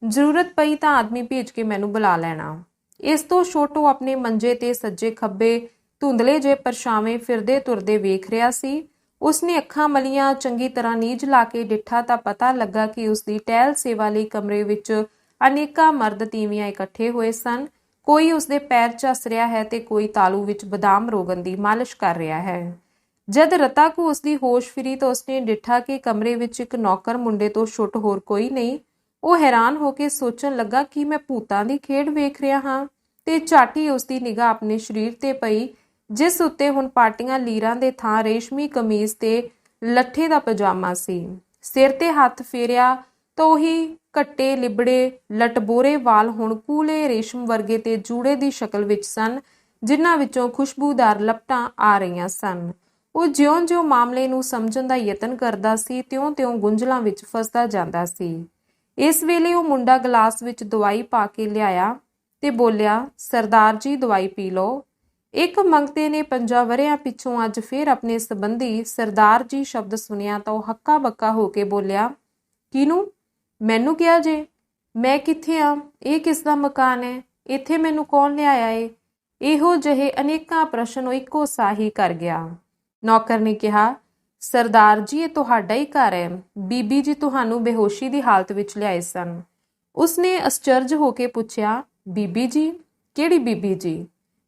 ਜ਼ਰੂਰਤ ਪਈ ਤਾਂ ਆਦਮੀ ਭੇਜ ਕੇ ਮੈਨੂੰ ਬੁਲਾ ਲੈਣਾ। ਇਸ ਤੋਂ ਛੋਟੋ ਆਪਣੇ ਮੰਜੇ ਤੇ ਸੱਜੇ ਖੱਬੇ ਧੁੰਦਲੇ ਜੇ ਪਰਛਾਵੇਂ ਫਿਰਦੇ ਤੁਰਦੇ ਵੇਖ ਰਿਹਾ ਸੀ। ਉਸਨੇ ਅੱਖਾਂ ਮਲੀਆਂ, ਚੰਗੀ ਤਰ੍ਹਾਂ ਨੀਝ ਲਾ ਕੇ ਡਿੱਠਾ ਤਾਂ ਪਤਾ ਲੱਗਾ ਕਿ ਉਸਦੀ ਟਹਿਲ ਸੇਵਾ ਲਈ ਕਮਰੇ ਵਿੱਚ ਅਨੇਕਾਂ ਮਰਦ ਤੀਵੀਆਂ ਇਕੱਠੇ ਹੋਏ ਸਨ। ਕੋਈ ਉਸਦੇ ਪੈਰ ਝੱਸ ਰਿਹਾ ਹੈ ਤੇ ਕੋਈ ਤਾਲੂ ਵਿੱਚ ਬਦਾਮ ਰੋਗਨ ਦੀ ਮਾਲਿਸ਼ ਕਰ ਰਿਹਾ ਹੈ। ਜਦ ਰਤਾ ਕੋ ਉਸਦੀ ਹੋਸ਼ ਫਿਰੀ ਤਾਂ ਉਸਨੇ ਡਿੱਠਾ ਕਿ ਕਮਰੇ ਵਿੱਚ ਇੱਕ ਨੌਕਰ ਮੁੰਡੇ ਤੋਂ ਛੁੱਟ ਹੋਰ ਕੋਈ ਨਹੀਂ। ਉਹ ਹੈਰਾਨ ਹੋ ਕੇ ਸੋਚਣ ਲੱਗਾ ਕਿ ਮੈਂ ਭੂਤਾਂ ਦੀ ਖੇਡ ਵੇਖ ਰਿਹਾ ਹਾਂ ਤੇ ਝੱਟ ਹੀ ਉਸਦੀ ਨਿਗਾਹ ਆਪਣੇ ਸਰੀਰ ਤੇ ਪਈ, ਜਿਸ ਉੱਤੇ ਹੁਣ ਪਾਟੀਆਂ ਲੀਰਾਂ ਦੇ ਥਾਂ ਰੇਸ਼ਮੀ ਕਮੀਜ਼ ਤੇ ਲੱਠੇ ਦਾ ਪਜਾਮਾ ਸੀ। ਸਿਰ ਤੇ ਹੱਥ ਫੇਰਿਆ ਤਾਂ ਉਹੀ ਘੱਟੇ ਲਿਬੜੇ ਲਟਬੋਰੇ ਵਾਲ ਹੁਣ ਕੂਲੇ ਰੇਸ਼ਮ ਵਰਗੇ ਤੇ ਜੂੜੇ ਦੀ ਸ਼ਕਲ ਵਿੱਚ ਸਨ, ਜਿਨ੍ਹਾਂ ਵਿੱਚੋਂ ਖੁਸ਼ਬੂਦਾਰ ਲਪਟਾਂ ਆ ਰਹੀਆਂ ਸਨ। ਉਹ ਜਿਉਂ-ਜਿਉਂ ਮਾਮਲੇ ਨੂੰ ਸਮਝਣ ਦਾ ਯਤਨ ਕਰਦਾ ਸੀ, ਤਿਉਂ-ਤਿਉਂ ਗੁੰਝਲਾਂ ਵਿੱਚ ਫਸਦਾ ਜਾਂਦਾ ਸੀ। ਇਸ ਵੇਲੇ ਉਹ ਮੁੰਡਾ ਗਲਾਸ ਵਿੱਚ ਦਵਾਈ ਪਾ ਕੇ ਲਿਆਇਆ ਤੇ ਬੋਲਿਆ, ਸਰਦਾਰ ਜੀ ਦਵਾਈ ਪੀ ਲਓ। ਇੱਕ ਮੰਗਤੇ ਨੇ 5 ਵਰ੍ਹਿਆਂ ਪਿੱਛੋਂ ਅੱਜ ਫਿਰ ਆਪਣੇ ਸੰਬੰਧੀ ਸਰਦਾਰ ਜੀ ਸ਼ਬਦ ਸੁਣਿਆ ਤਾਂ ਉਹ ਹੱਕਾ ਬੱਕਾ ਹੋ ਕੇ ਬੋਲਿਆ, ਕਿਹਨੂੰ? ਮੈਨੂੰ ਕਿਹਾ ਜੇ? ਮੈਂ ਕਿੱਥੇ ਆ? ਇਹ ਕਿਸ ਦਾ ਮਕਾਨ ਹੈ? ਇੱਥੇ ਮੈਨੂੰ ਕੌਣ ਲਿਆਇਆ ਏ? ਇਹੋ ਜਿਹੇ ਅਨੇਕਾਂ ਪ੍ਰਸ਼ਨ ਉਹ ਇੱਕੋ ਸਾਹੀ ਕਰ ਗਿਆ। ਨੌਕਰ ਨੇ ਕਿਹਾ, ਸਰਦਾਰ ਜੀ ਇਹ ਤੁਹਾਡਾ ਹੀ ਘਰ ਹੈ, ਬੀਬੀ ਜੀ ਤੁਹਾਨੂੰ ਬੇਹੋਸ਼ੀ ਦੀ ਹਾਲਤ ਵਿੱਚ ਲਿਆਏ ਸਨ। ਉਸਨੇ ਅਸਚਰਜ ਹੋ ਕੇ ਪੁੱਛਿਆ, ਬੀਬੀ ਜੀ? ਕਿਹੜੀ ਬੀਬੀ ਜੀ?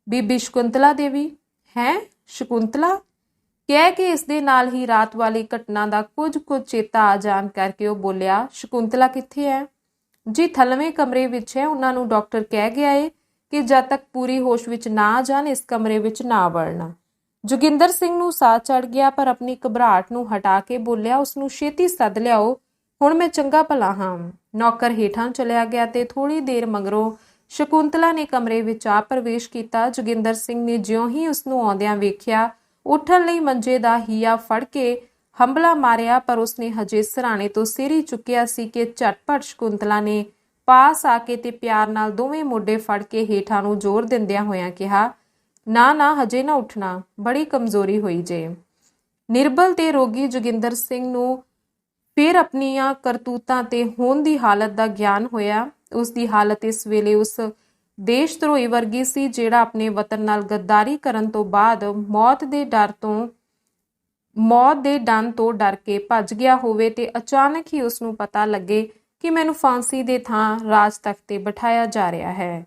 ਬੀਬੀ ਸ਼ਕੁੰਤਲਾ ਦੇਵੀ। ਹੈਂ? ਸ਼ਕੁੰਤਲਾ? ਕਹਿ ਕੇ ਇਸ ਦੇ ਨਾਲ ਹੀ ਰਾਤ ਵਾਲੀ ਘਟਨਾ ਦਾ ਕੁਝ ਚੇਤਾ ਆ ਜਾਣ ਕਰਕੇ ਉਹ ਬੋਲਿਆ, ਸ਼ਕੁੰਤਲਾ ਕਿੱਥੇ ਹੈ? ਜੀ ਥੱਲਵੇਂ ਕਮਰੇ ਵਿੱਚ ਹੈ। ਉਹਨਾਂ ਨੂੰ ਡਾਕਟਰ ਕਹਿ ਗਿਆ ਏ ਕਿ ਜਦ ਤੱਕ ਪੂਰੀ ਹੋਸ਼ ਵਿੱਚ ਨਾ ਆ ਜਾਣ ਇਸ ਕਮਰੇ ਵਿੱਚ ਨਾ ਵੜਨਾ। ਜੋਗਿੰਦਰ ਸਿੰਘ ਨੂੰ ਸਾਹ ਚੜ ਗਿਆ, ਪਰ ਆਪਣੀ ਘਬਰਾਹਟ ਨੂੰ ਹਟਾ ਕੇ ਬੋਲਿਆ, ਉਸਨੂੰ ਛੇਤੀ ਸੱਦ ਲਿਆਓ, ਹੁਣ ਮੈਂ ਚੰਗਾ ਭਲਾ ਹਾਂ। ਨੌਕਰ ਹੇਠਾਂ ਚਲਿਆ ਗਿਆ ਤੇ ਥੋੜੀ ਦੇਰ ਮਗਰੋਂ ਸ਼ਕੁੰਤਲਾ ਨੇ ਕਮਰੇ ਵਿੱਚ ਆ ਪ੍ਰਵੇਸ਼ ਕੀਤਾ। ਜੋਗਿੰਦਰ ਸਿੰਘ ਨੇ ਜਿਉਂ ਹੀ ਉਸਨੂੰ ਆਉਂਦਿਆਂ ਵੇਖਿਆ, ਉੱਠਣ ਲਈ ਮੰਜੇ ਦਾ ਹੀਆ ਫੜ ਕੇ ਹੰਬਲਾ ਮਾਰਿਆ, ਪਰ ਉਸਨੇ ਹਜੇ ਸਿਰਹਾਣੇ ਤੋਂ ਸਿਰ ਹੀ ਚੁੱਕਿਆ ਸੀ ਕਿ ਝਟਪਟ ਸ਼ਕੁੰਤਲਾ ਨੇ ਪਾਸ ਆ ਕੇ ਤੇ ਪਿਆਰ ਨਾਲ ਦੋਵੇਂ ਮੋਢੇ ਫੜ ਕੇ ਹੇਠਾਂ ਨੂੰ ਜ਼ੋਰ ਦਿੰਦਿਆਂ ਹੋਇਆਂ ਕਿਹਾ, ਨਾ ਨਾ ਹਜੇ ਨਾ ਉੱਠਣਾ, ਬੜੀ ਕਮਜ਼ੋਰੀ ਹੋਈ ਜੇ। ਨਿਰਬਲ ਤੇ ਰੋਗੀ ਜੋਗਿੰਦਰ ਸਿੰਘ ਨੂੰ ਫਿਰ ਆਪਣੀਆਂ ਕਰਤੂਤਾਂ ਤੇ ਹੋਣ ਦੀ ਹਾਲਤ ਦਾ ਗਿਆਨ ਹੋਇਆ। ਉਸ ਦੀ ਹਾਲਤ ਇਸ ਵੇਲੇ ਉਸ ਦੇਸ਼ ਧਰੋਹੀ ਵਰਗੀ ਸੀ ਜਿਹੜਾ ਆਪਣੇ ਵਤਨ ਨਾਲ ਗੱਦਾਰੀ ਕਰਨ ਤੋਂ ਬਾਅਦ ਮੌਤ ਦੇ ਡੰਨ ਤੋਂ ਡਰ ਕੇ ਭੱਜ ਗਿਆ ਹੋਵੇ ਤੇ ਅਚਾਨਕ ਹੀ ਉਸ ਨੂੰ ਪਤਾ ਲੱਗੇ ਕਿ ਮੈਨੂੰ ਫਾਂਸੀ ਦੇ ਥਾਂ ਰਾਜ ਤਖਤ ਤੇ ਬਿਠਾਇਆ ਜਾ ਰਿਹਾ ਹੈ।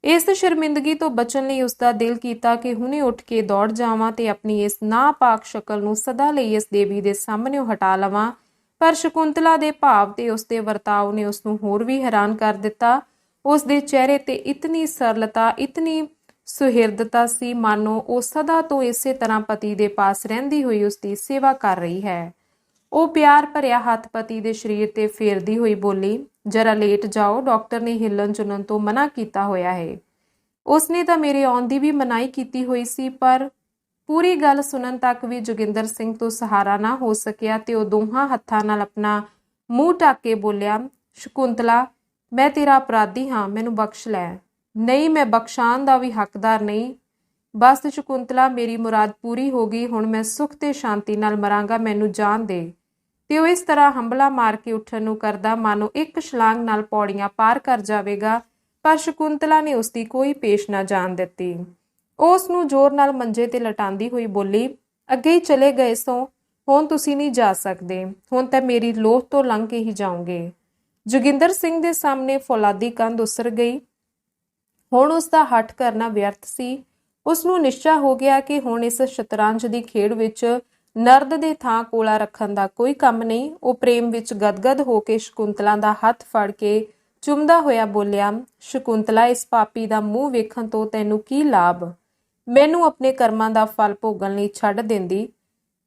ਇਸ ਸ਼ਰਮਿੰਦਗੀ ਤੋਂ ਬਚਣ ਲਈ ਉਸ ਦਾ ਦਿਲ ਕੀਤਾ ਕਿ ਹੁਣੇ ਉੱਠ ਕੇ ਦੌੜ ਜਾਵਾਂ ਤੇ ਆਪਣੀ ਇਸ ਨਾਪਾਕ ਸ਼ਕਲ ਨੂੰ ਸਦਾ ਲਈ ਇਸ ਦੇਵੀ ਦੇ ਸਾਹਮਣੇੋਂ ਹਟਾ ਲਵਾਂ, ਪਰ ਸ਼ਕੁੰਤਲਾ ਦੇ ਭਾਵ ਤੇ ਉਸ ਦੇ ਵਰਤਾਓ ਨੇ ਉਸ ਨੂੰ ਹੋਰ ਵੀ ਹੈਰਾਨ ਕਰ ਦਿੱਤਾ। ਉਸ ਦੇ ਚਿਹਰੇ ਤੇ ਇਤਨੀ ਸਰਲਤਾ, ਇਤਨੀ ਸੁਹਿਰਦਤਾ ਸੀ, ਮਾਨੋ ਉਹ ਸਦਾ ਤੋਂ ਇਸੇ ਤਰ੍ਹਾਂ ਪਤੀ ਦੇ ਪਾਸ ਰਹਿੰਦੀ ਹੋਈ ਉਸ ਦੀ ਸੇਵਾ ਕਰ ਰਹੀ ਹੈ। ਉਹ ਪਿਆਰ ਭਰਿਆ ਹੱਥ ਪਤੀ ਦੇ ਸਰੀਰ ਤੇ ਫੇਰਦੀ ਹੋਈ ਬੋਲੀ, ਜਰਾ ਲੇਟ ਜਾਓ, ਡਾਕਟਰ ਨੇ ਹਿੱਲਣ ਚੁਲਣ ਤੋਂ ਮਨਾ ਕੀਤਾ ਹੋਇਆ ਹੈ। ਉਸਨੇ ਤਾਂ ਮੇਰੇ ਆਉਣ ਦੀ ਵੀ ਮਨਾਹੀ ਕੀਤੀ ਹੋਈ ਸੀ, ਪਰ ਪੂਰੀ ਗੱਲ ਸੁਣਨ ਤੱਕ ਵੀ ਜੋਗਿੰਦਰ ਸਿੰਘ ਤੋਂ ਸਹਾਰਾ ਨਾ ਹੋ ਸਕਿਆ ਤੇ ਉਹ ਦੋਹਾਂ ਹੱਥਾਂ ਨਾਲ ਆਪਣਾ ਮੂੰਹ ਢੱਕ ਕੇ ਬੋਲਿਆ, ਸ਼ਕੁੰਤਲਾ, ਮੈਂ ਤੇਰਾ ਅਪਰਾਧੀ ਹਾਂ, ਮੈਨੂੰ ਬਖਸ਼ ਲੈ। ਨਹੀਂ, ਮੈਂ ਬਖਸ਼ਾਣ ਦਾ ਵੀ ਹੱਕਦਾਰ ਨਹੀਂ। ਬਸ ਸ਼ਕੁੰਤਲਾ, ਮੇਰੀ ਮੁਰਾਦ ਪੂਰੀ ਹੋ ਗਈ, ਹੁਣ ਮੈਂ ਸੁੱਖ ਤੇ ਸ਼ਾਂਤੀ ਨਾਲ ਮਰਾਂਗਾ, ਮੈਨੂੰ ਜਾਣ ਦੇ। ਤੇ ਉਹ ਇਸ ਤਰ੍ਹਾਂ ਹੰਬਲਾ ਮਾਰ ਕੇ ਉੱਠਣ ਨੂੰ ਕਰਦਾ ਮਾਨੋ ਇੱਕ ਛਲਾਂਗ ਨਾਲ ਪੌੜੀਆਂ ਪਾਰ ਕਰ ਜਾਵੇਗਾ, ਪਰ ਸ਼ਕੁੰਤਲਾ ਨੇ ਉਸ ਦੀ ਕੋਈ ਪੇਸ਼ ਨਾ ਜਾਣ ਦਿੱਤੀ। ਉਹ ਉਸ ਨੂੰ ਜ਼ੋਰ ਨਾਲ ਮੰਜੇ ਤੇ ਲਟਾਉਂਦੀ ਹੋਈ ਬੋਲੀ, ਅੱਗੇ ਹੀ ਚਲੇ ਗਏ ਸੋ, ਹੁਣ ਤੁਸੀਂ ਨਹੀਂ ਜਾ ਸਕਦੇ, ਹੁਣ ਤਾਂ ਮੇਰੀ ਲੋਹ ਤੋਂ ਲੰਘ ਕੇ ਹੀ ਜਾਓਗੇ। ਜੋਗਿੰਦਰ ਸਿੰਘ ਦੇ ਸਾਹਮਣੇ ਫੌਲਾਦੀ ਕੰਧ ਉਸਰ ਗਈ। ਹੁਣ ਉਸ ਦਾ ਹੱਠ ਕਰਨਾ ਵਿਅਰਥ ਸੀ। ਉਸ ਨੂੰ ਨਿਸ਼ਚਾ ਹੋ ਗਿਆ ਕਿ ਹੁਣ ਇਸ ਸ਼ਤਰੰਜ ਦੀ ਖੇਡ ਵਿੱਚ ਨਰਦ ਦੇ ਥਾਂ ਕੋਲਾ ਰੱਖਣ ਦਾ ਕੋਈ ਕੰਮ ਨਹੀਂ। ਉਹ ਪ੍ਰੇਮ ਵਿੱਚ ਗਦਗਦ ਹੋ ਕੇ ਸ਼ਕੁੰਤਲਾ ਦਾ ਹੱਥ ਫੜ ਕੇ ਚੁੰਮਦਾ ਹੋਇਆ ਬੋਲਿਆ, ਸ਼ਕੁੰਤਲਾ, ਇਸ ਪਾਪੀ ਦਾ ਮੂੰਹ ਵੇਖਣ ਤੋਂ ਤੈਨੂੰ ਕੀ ਲਾਭ? ਮੈਨੂੰ ਆਪਣੇ ਕਰਮਾਂ ਦਾ ਫਲ ਭੋਗਣ ਲਈ ਛੱਡ ਦਿੰਦੀ।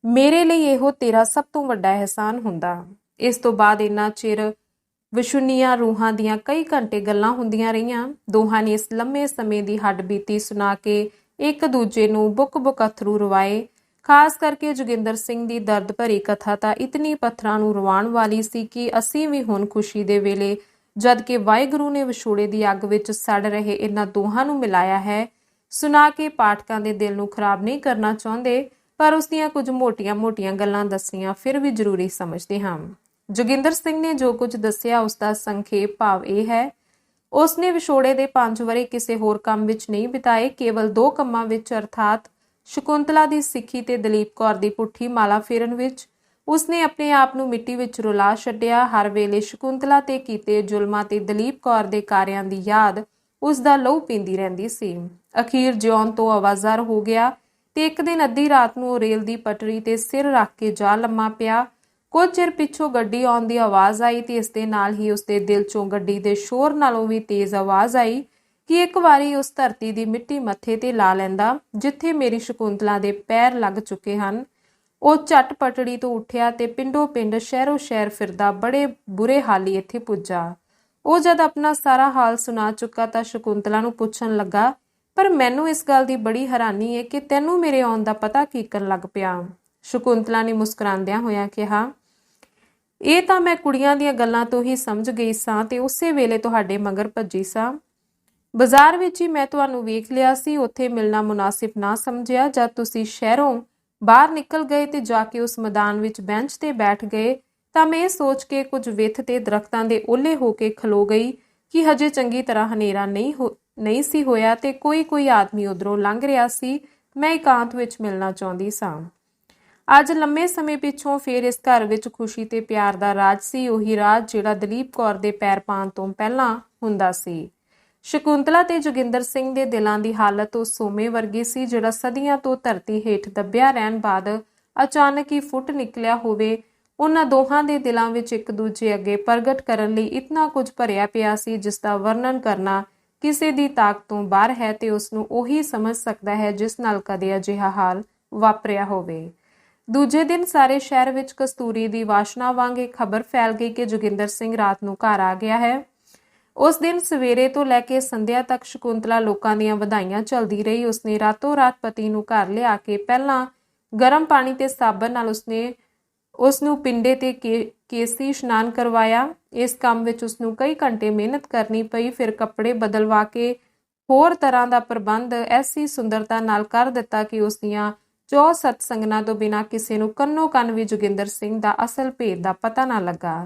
ਮੇਰੇ ਲਈ ਇਹੋ ਤੇਰਾ ਸਭ ਤੋਂ ਵੱਡਾ ਅਹਿਸਾਨ ਹੁੰਦਾ। ਇਸ ਤੋਂ ਬਾਅਦ ਇੰਨਾ ਚਿਰ ਵਿਸ਼ੁੰਨੀਆਂ ਰੂਹਾਂ ਦੀਆਂ ਕਈ ਘੰਟੇ ਗੱਲਾਂ ਹੁੰਦੀਆਂ ਰਹੀਆਂ। ਦੋਹਾਂ ਨੇ ਇਸ ਲੰਮੇ ਸਮੇਂ ਦੀ ਹੱਡਬੀਤੀ ਸੁਣਾ ਕੇ ਇੱਕ ਦੂਜੇ ਨੂੰ ਬੁੱਕ-ਬੁੱਕ ਅਥਰੂ ਰਵਾਏ। ਖਾਸ ਕਰਕੇ ਜੋਗਿੰਦਰ ਸਿੰਘ ਦੀ ਦਰਦ ਭਰੀ ਕਥਾ ਤਾਂ ਇਤਨੀ ਪੱਥਰਾਂ ਨੂੰ ਰਵਾਉਣ ਵਾਲੀ ਸੀ ਕਿ ਅਸੀਂ ਵੀ ਹੁਣ ਖੁਸ਼ੀ ਦੇ ਵੇਲੇ, ਜਦ ਕਿ ਵਾਹਿਗੁਰੂ ਨੇ ਵਿਛੋੜੇ ਦੀ ਅੱਗ ਵਿੱਚ ਸੜ ਰਹੇ ਇਹਨਾਂ ਦੋਹਾਂ ਨੂੰ ਮਿਲਾਇਆ ਹੈ, ਸੁਣਾ ਕੇ ਪਾਠਕਾਂ ਦੇ ਦਿਲ ਨੂੰ ਖਰਾਬ ਨਹੀਂ ਕਰਨਾ ਚਾਹੁੰਦੇ, ਪਰ ਉਸ ਦੀਆਂ ਕੁਝ ਮੋਟੀਆਂ-ਮੋਟੀਆਂ ਗੱਲਾਂ ਦੱਸਣੀਆਂ ਫਿਰ ਵੀ ਜ਼ਰੂਰੀ ਸਮਝਦੇ ਹਾਂ। ਜੋਗਿੰਦਰ ਸਿੰਘ ਨੇ ਜੋ ਕੁਝ ਦੱਸਿਆ ਉਸ ਦਾ ਸੰਖੇਪ ਭਾਵ ਇਹ ਹੈ, ਉਸ ਨੇ ਵਿਛੋੜੇ ਦੇ 5 ਵਰ੍ਹੇ ਕਿਸੇ ਹੋਰ ਕੰਮ ਵਿੱਚ ਨਹੀਂ ਬਿਤਾਏ, ਕੇਵਲ 2 ਕੰਮਾਂ ਵਿੱਚ, ਅਰਥਾਤ ਸ਼ਕੁੰਤਲਾ ਦੀ ਸਿੱਖੀ ਤੇ ਦਲੀਪ ਕੌਰ ਦੀ ਪੁੱਠੀ ਮਾਲਾ ਫੇਰਨ ਵਿੱਚ। ਉਸਨੇ ਆਪਣੇ ਆਪ ਨੂੰ ਮਿੱਟੀ ਵਿੱਚ ਰੁਲਾ ਛੱਡਿਆ। ਹਰ ਵੇਲੇ ਸ਼ਕੁੰਤਲਾ ਤੇ ਕੀਤੇ ਜ਼ੁਲਮਾਂ ਤੇ ਦਲੀਪ ਕੌਰ ਦੇ ਕਾਰਿਆਂ ਦੀ ਯਾਦ ਉਸ ਦਾ ਲਹੂ ਪੀਂਦੀ ਰਹਿੰਦੀ ਸੀ। ਅਖੀਰ ਜਿਉਣ ਤੋਂ ਆਵਾਜ਼ਾਰ ਹੋ ਗਿਆ ਤੇ ਇੱਕ ਦਿਨ ਅੱਧੀ ਰਾਤ ਨੂੰ ਉਹ ਰੇਲ ਦੀ ਪਟੜੀ ਤੇ ਸਿਰ ਰੱਖ ਕੇ ਜਾ ਲੰਮਾ ਪਿਆ। ਕੁਝ ਚਿਰ ਪਿੱਛੋਂ ਗੱਡੀ ਆਉਣ ਦੀ ਆਵਾਜ਼ ਆਈ ਤੇ ਇਸ ਦੇ ਨਾਲ ਹੀ ਉਸਦੇ ਦਿਲ ਚੋਂ ਗੱਡੀ ਦੇ ਸ਼ੋਰ ਨਾਲੋਂ ਵੀ ਤੇਜ਼ ਆਵਾਜ਼ ਆਈ ਕਿ ਇੱਕ ਵਾਰੀ ਉਸ ਧਰਤੀ ਦੀ ਮਿੱਟੀ ਮੱਥੇ ਤੇ ਲਾ ਲੈਂਦਾ ਜਿੱਥੇ ਮੇਰੀ ਸ਼ਕੁੰਤਲਾ ਦੇ ਪੈਰ ਲੱਗ ਚੁੱਕੇ ਹਨ। ਉਹ ਝਟ ਪਟੜੀ ਤੋਂ ਉੱਠਿਆ ਤੇ ਪਿੰਡੋ ਪਿੰਡ ਸ਼ਹਿਰੋ ਸ਼ਹਿਰ ਫਿਰਦਾ ਬੜੇ ਬੁਰੇ ਹਾਲੀ ਇੱਥੇ ਪੁੱਜਾ। ਉਹ ਜਦ ਆਪਣਾ ਸਾਰਾ ਹਾਲ ਸੁਣਾ ਚੁੱਕਾ ਤਾਂ ਸ਼ਕੁੰਤਲਾ ਨੂੰ ਪੁੱਛਣ ਲੱਗਾ, ਪਰ ਮੈਨੂੰ ਇਸ ਗੱਲ ਦੀ ਬੜੀ ਹੈਰਾਨੀ ਹੈ ਕਿ ਤੈਨੂੰ ਮੇਰੇ ਆਉਣ ਦਾ ਪਤਾ ਕੀਕਣ ਲੱਗ ਪਿਆ। ਸ਼ਕੁੰਤਲਾ ਨੇ ਮੁਸਕਰਾਉਂਦਿਆਂ ਹੋਇਆਂ ਕਿਹਾ, ਇਹ ਤਾਂ ਮੈਂ ਕੁੜੀਆਂ ਦੀਆਂ ਗੱਲਾਂ ਤੋਂ ਹੀ ਸਮਝ ਗਈ ਸਾਂ ਤੇ ਉਸੇ ਵੇਲੇ ਤੁਹਾਡੇ ਮਗਰ ਭੱਜੀ ਸਾਂ। ਬਾਜ਼ਾਰ ਵਿੱਚ ਹੀ ਮੈਂ ਤੁਹਾਨੂੰ ਵੇਖ ਲਿਆ ਸੀ, ਉੱਥੇ ਮਿਲਣਾ ਮੁਨਾਸਿਬ ਨਾ ਸਮਝਿਆ। ਜਦ ਤੁਸੀਂ ਸ਼ਹਿਰੋਂ ਬਾਹਰ ਨਿਕਲ ਗਏ ਤੇ ਜਾ ਕੇ ਉਸ ਮੈਦਾਨ ਵਿੱਚ ਬੈਂਚ ਤੇ ਬੈਠ ਗਏ ਤਾਂ ਮੈਂ ਇਹ ਸੋਚ ਕੇ ਕੁਝ ਵਿੱਥ ਤੇ ਦਰਖਤਾਂ ਦੇ ਓਲੇ ਹੋ ਕੇ ਖਲੋ ਗਈ ਕਿ ਹਜੇ ਚੰਗੀ ਤਰ੍ਹਾਂ ਹਨੇਰਾ ਨਹੀਂ ਸੀ ਹੋਇਆ ਤੇ ਕੋਈ ਆਦਮੀ ਉਧਰੋਂ ਲੰਘ ਰਿਹਾ ਸੀ। ਮੈਂ ਇਕਾਂਤ ਵਿੱਚ ਮਿਲਣਾ ਚਾਹੁੰਦੀ ਸਾਂ। ਅੱਜ ਲੰਮੇ ਸਮੇਂ ਪਿੱਛੋਂ ਫੇਰ ਇਸ ਘਰ ਵਿੱਚ ਖੁਸ਼ੀ ਤੇ ਪਿਆਰ ਦਾ ਰਾਜ ਸੀ, ਉਹੀ ਰਾਜ ਜਿਹੜਾ ਦਲੀਪ ਕੌਰ ਦੇ ਪੈਰ ਪਾਉਣ ਤੋਂ ਪਹਿਲਾਂ ਹੁੰਦਾ ਸੀ। ਸ਼ਕੁੰਤਲਾ ਤੇ ਜੋਗਿੰਦਰ ਸਿੰਘ ਦੇ ਦਿਲਾਂ ਦੀ ਹਾਲਤ ਉਹ ਸੋਮੇ ਵਰਗੀ ਸੀ ਜਿਹੜਾ ਸਦੀਆਂ ਤੋਂ ਧਰਤੀ ਹੇਠ ਦੱਬਿਆ ਰਹਿਣ ਬਾਅਦ ਅਚਾਨਕ ਹੀ ਫੁੱਟ ਨਿਕਲਿਆ ਹੋਵੇ। ਉਹਨਾਂ ਦੋਹਾਂ ਦੇ ਦਿਲਾਂ ਵਿੱਚ ਇੱਕ ਦੂਜੇ ਅੱਗੇ ਪ੍ਰਗਟ ਕਰਨ ਲਈ ਇਤਨਾ ਕੁਝ ਭਰਿਆ ਪਿਆ ਸੀ ਜਿਸ ਦਾ ਵਰਣਨ ਕਰਨਾ ਕਿਸੇ ਦੀ ਤਾਕਤ ਤੋਂ ਬਾਹਰ ਹੈ ਤੇ ਉਸ ਨੂੰ ਉਹੀ ਸਮਝ ਸਕਦਾ ਹੈ ਜਿਸ ਨਾਲ ਕਦੇ ਅਜਿਹਾ ਹਾਲ ਵਾਪਰਿਆ ਹੋਵੇ। ਦੂਜੇ ਦਿਨ ਸਾਰੇ ਸ਼ਹਿਰ ਵਿੱਚ ਕਸਤੂਰੀ ਦੀ ਵਾਸ਼ਨਾ ਵਾਂਗ ਇਹ ਖਬਰ ਫੈਲ ਗਈ ਕਿ ਜੋਗਿੰਦਰ ਸਿੰਘ ਰਾਤ ਨੂੰ ਘਰ ਆ ਗਿਆ ਹੈ। ਉਸ ਦਿਨ ਸਵੇਰੇ ਤੋਂ ਲੈ ਕੇ ਸੰਧਿਆ ਤੱਕ ਸ਼ਕੁੰਤਲਾ ਲੋਕਾਂ ਦੀਆਂ ਵਧਾਈਆਂ ਝੱਲਦੀ ਰਹੀ। ਉਸਨੇ ਰਾਤੋਂ ਰਾਤ ਪਤੀ ਨੂੰ ਘਰ ਲਿਆ ਕੇ ਪਹਿਲਾਂ ਗਰਮ ਪਾਣੀ ਤੇ ਸਾਬਣ ਨਾਲ ਉਸਨੇ ਉਸ ਨੂੰ ਪਿੰਡੇ ਤੇ ਕੇਸੀ ਇਸ਼ਨਾਨ ਕਰਵਾਇਆ। ਇਸ ਕੰਮ ਵਿੱਚ ਉਸ ਨੂੰ ਕਈ ਘੰਟੇ ਮਿਹਨਤ ਕਰਨੀ ਪਈ। ਫਿਰ ਕੱਪੜੇ ਬਦਲਵਾ ਕੇ ਹੋਰ ਤਰ੍ਹਾਂ ਦਾ ਪ੍ਰਬੰਧ ਐਸੀ ਸੁੰਦਰਤਾ ਨਾਲ ਕਰ ਦਿੱਤਾ ਕਿ ਉਸ ਦੀਆਂ 4 ਸਤਸੰਗਾਂ ਤੋਂ ਬਿਨਾਂ ਕਿਸੇ ਨੂੰ ਕੰਨੋ ਕੰਨ ਵੀ ਜੋਗਿੰਦਰ ਸਿੰਘ ਦਾ ਅਸਲ ਭੇਦ ਦਾ ਪਤਾ ਨਾ ਲੱਗਾ।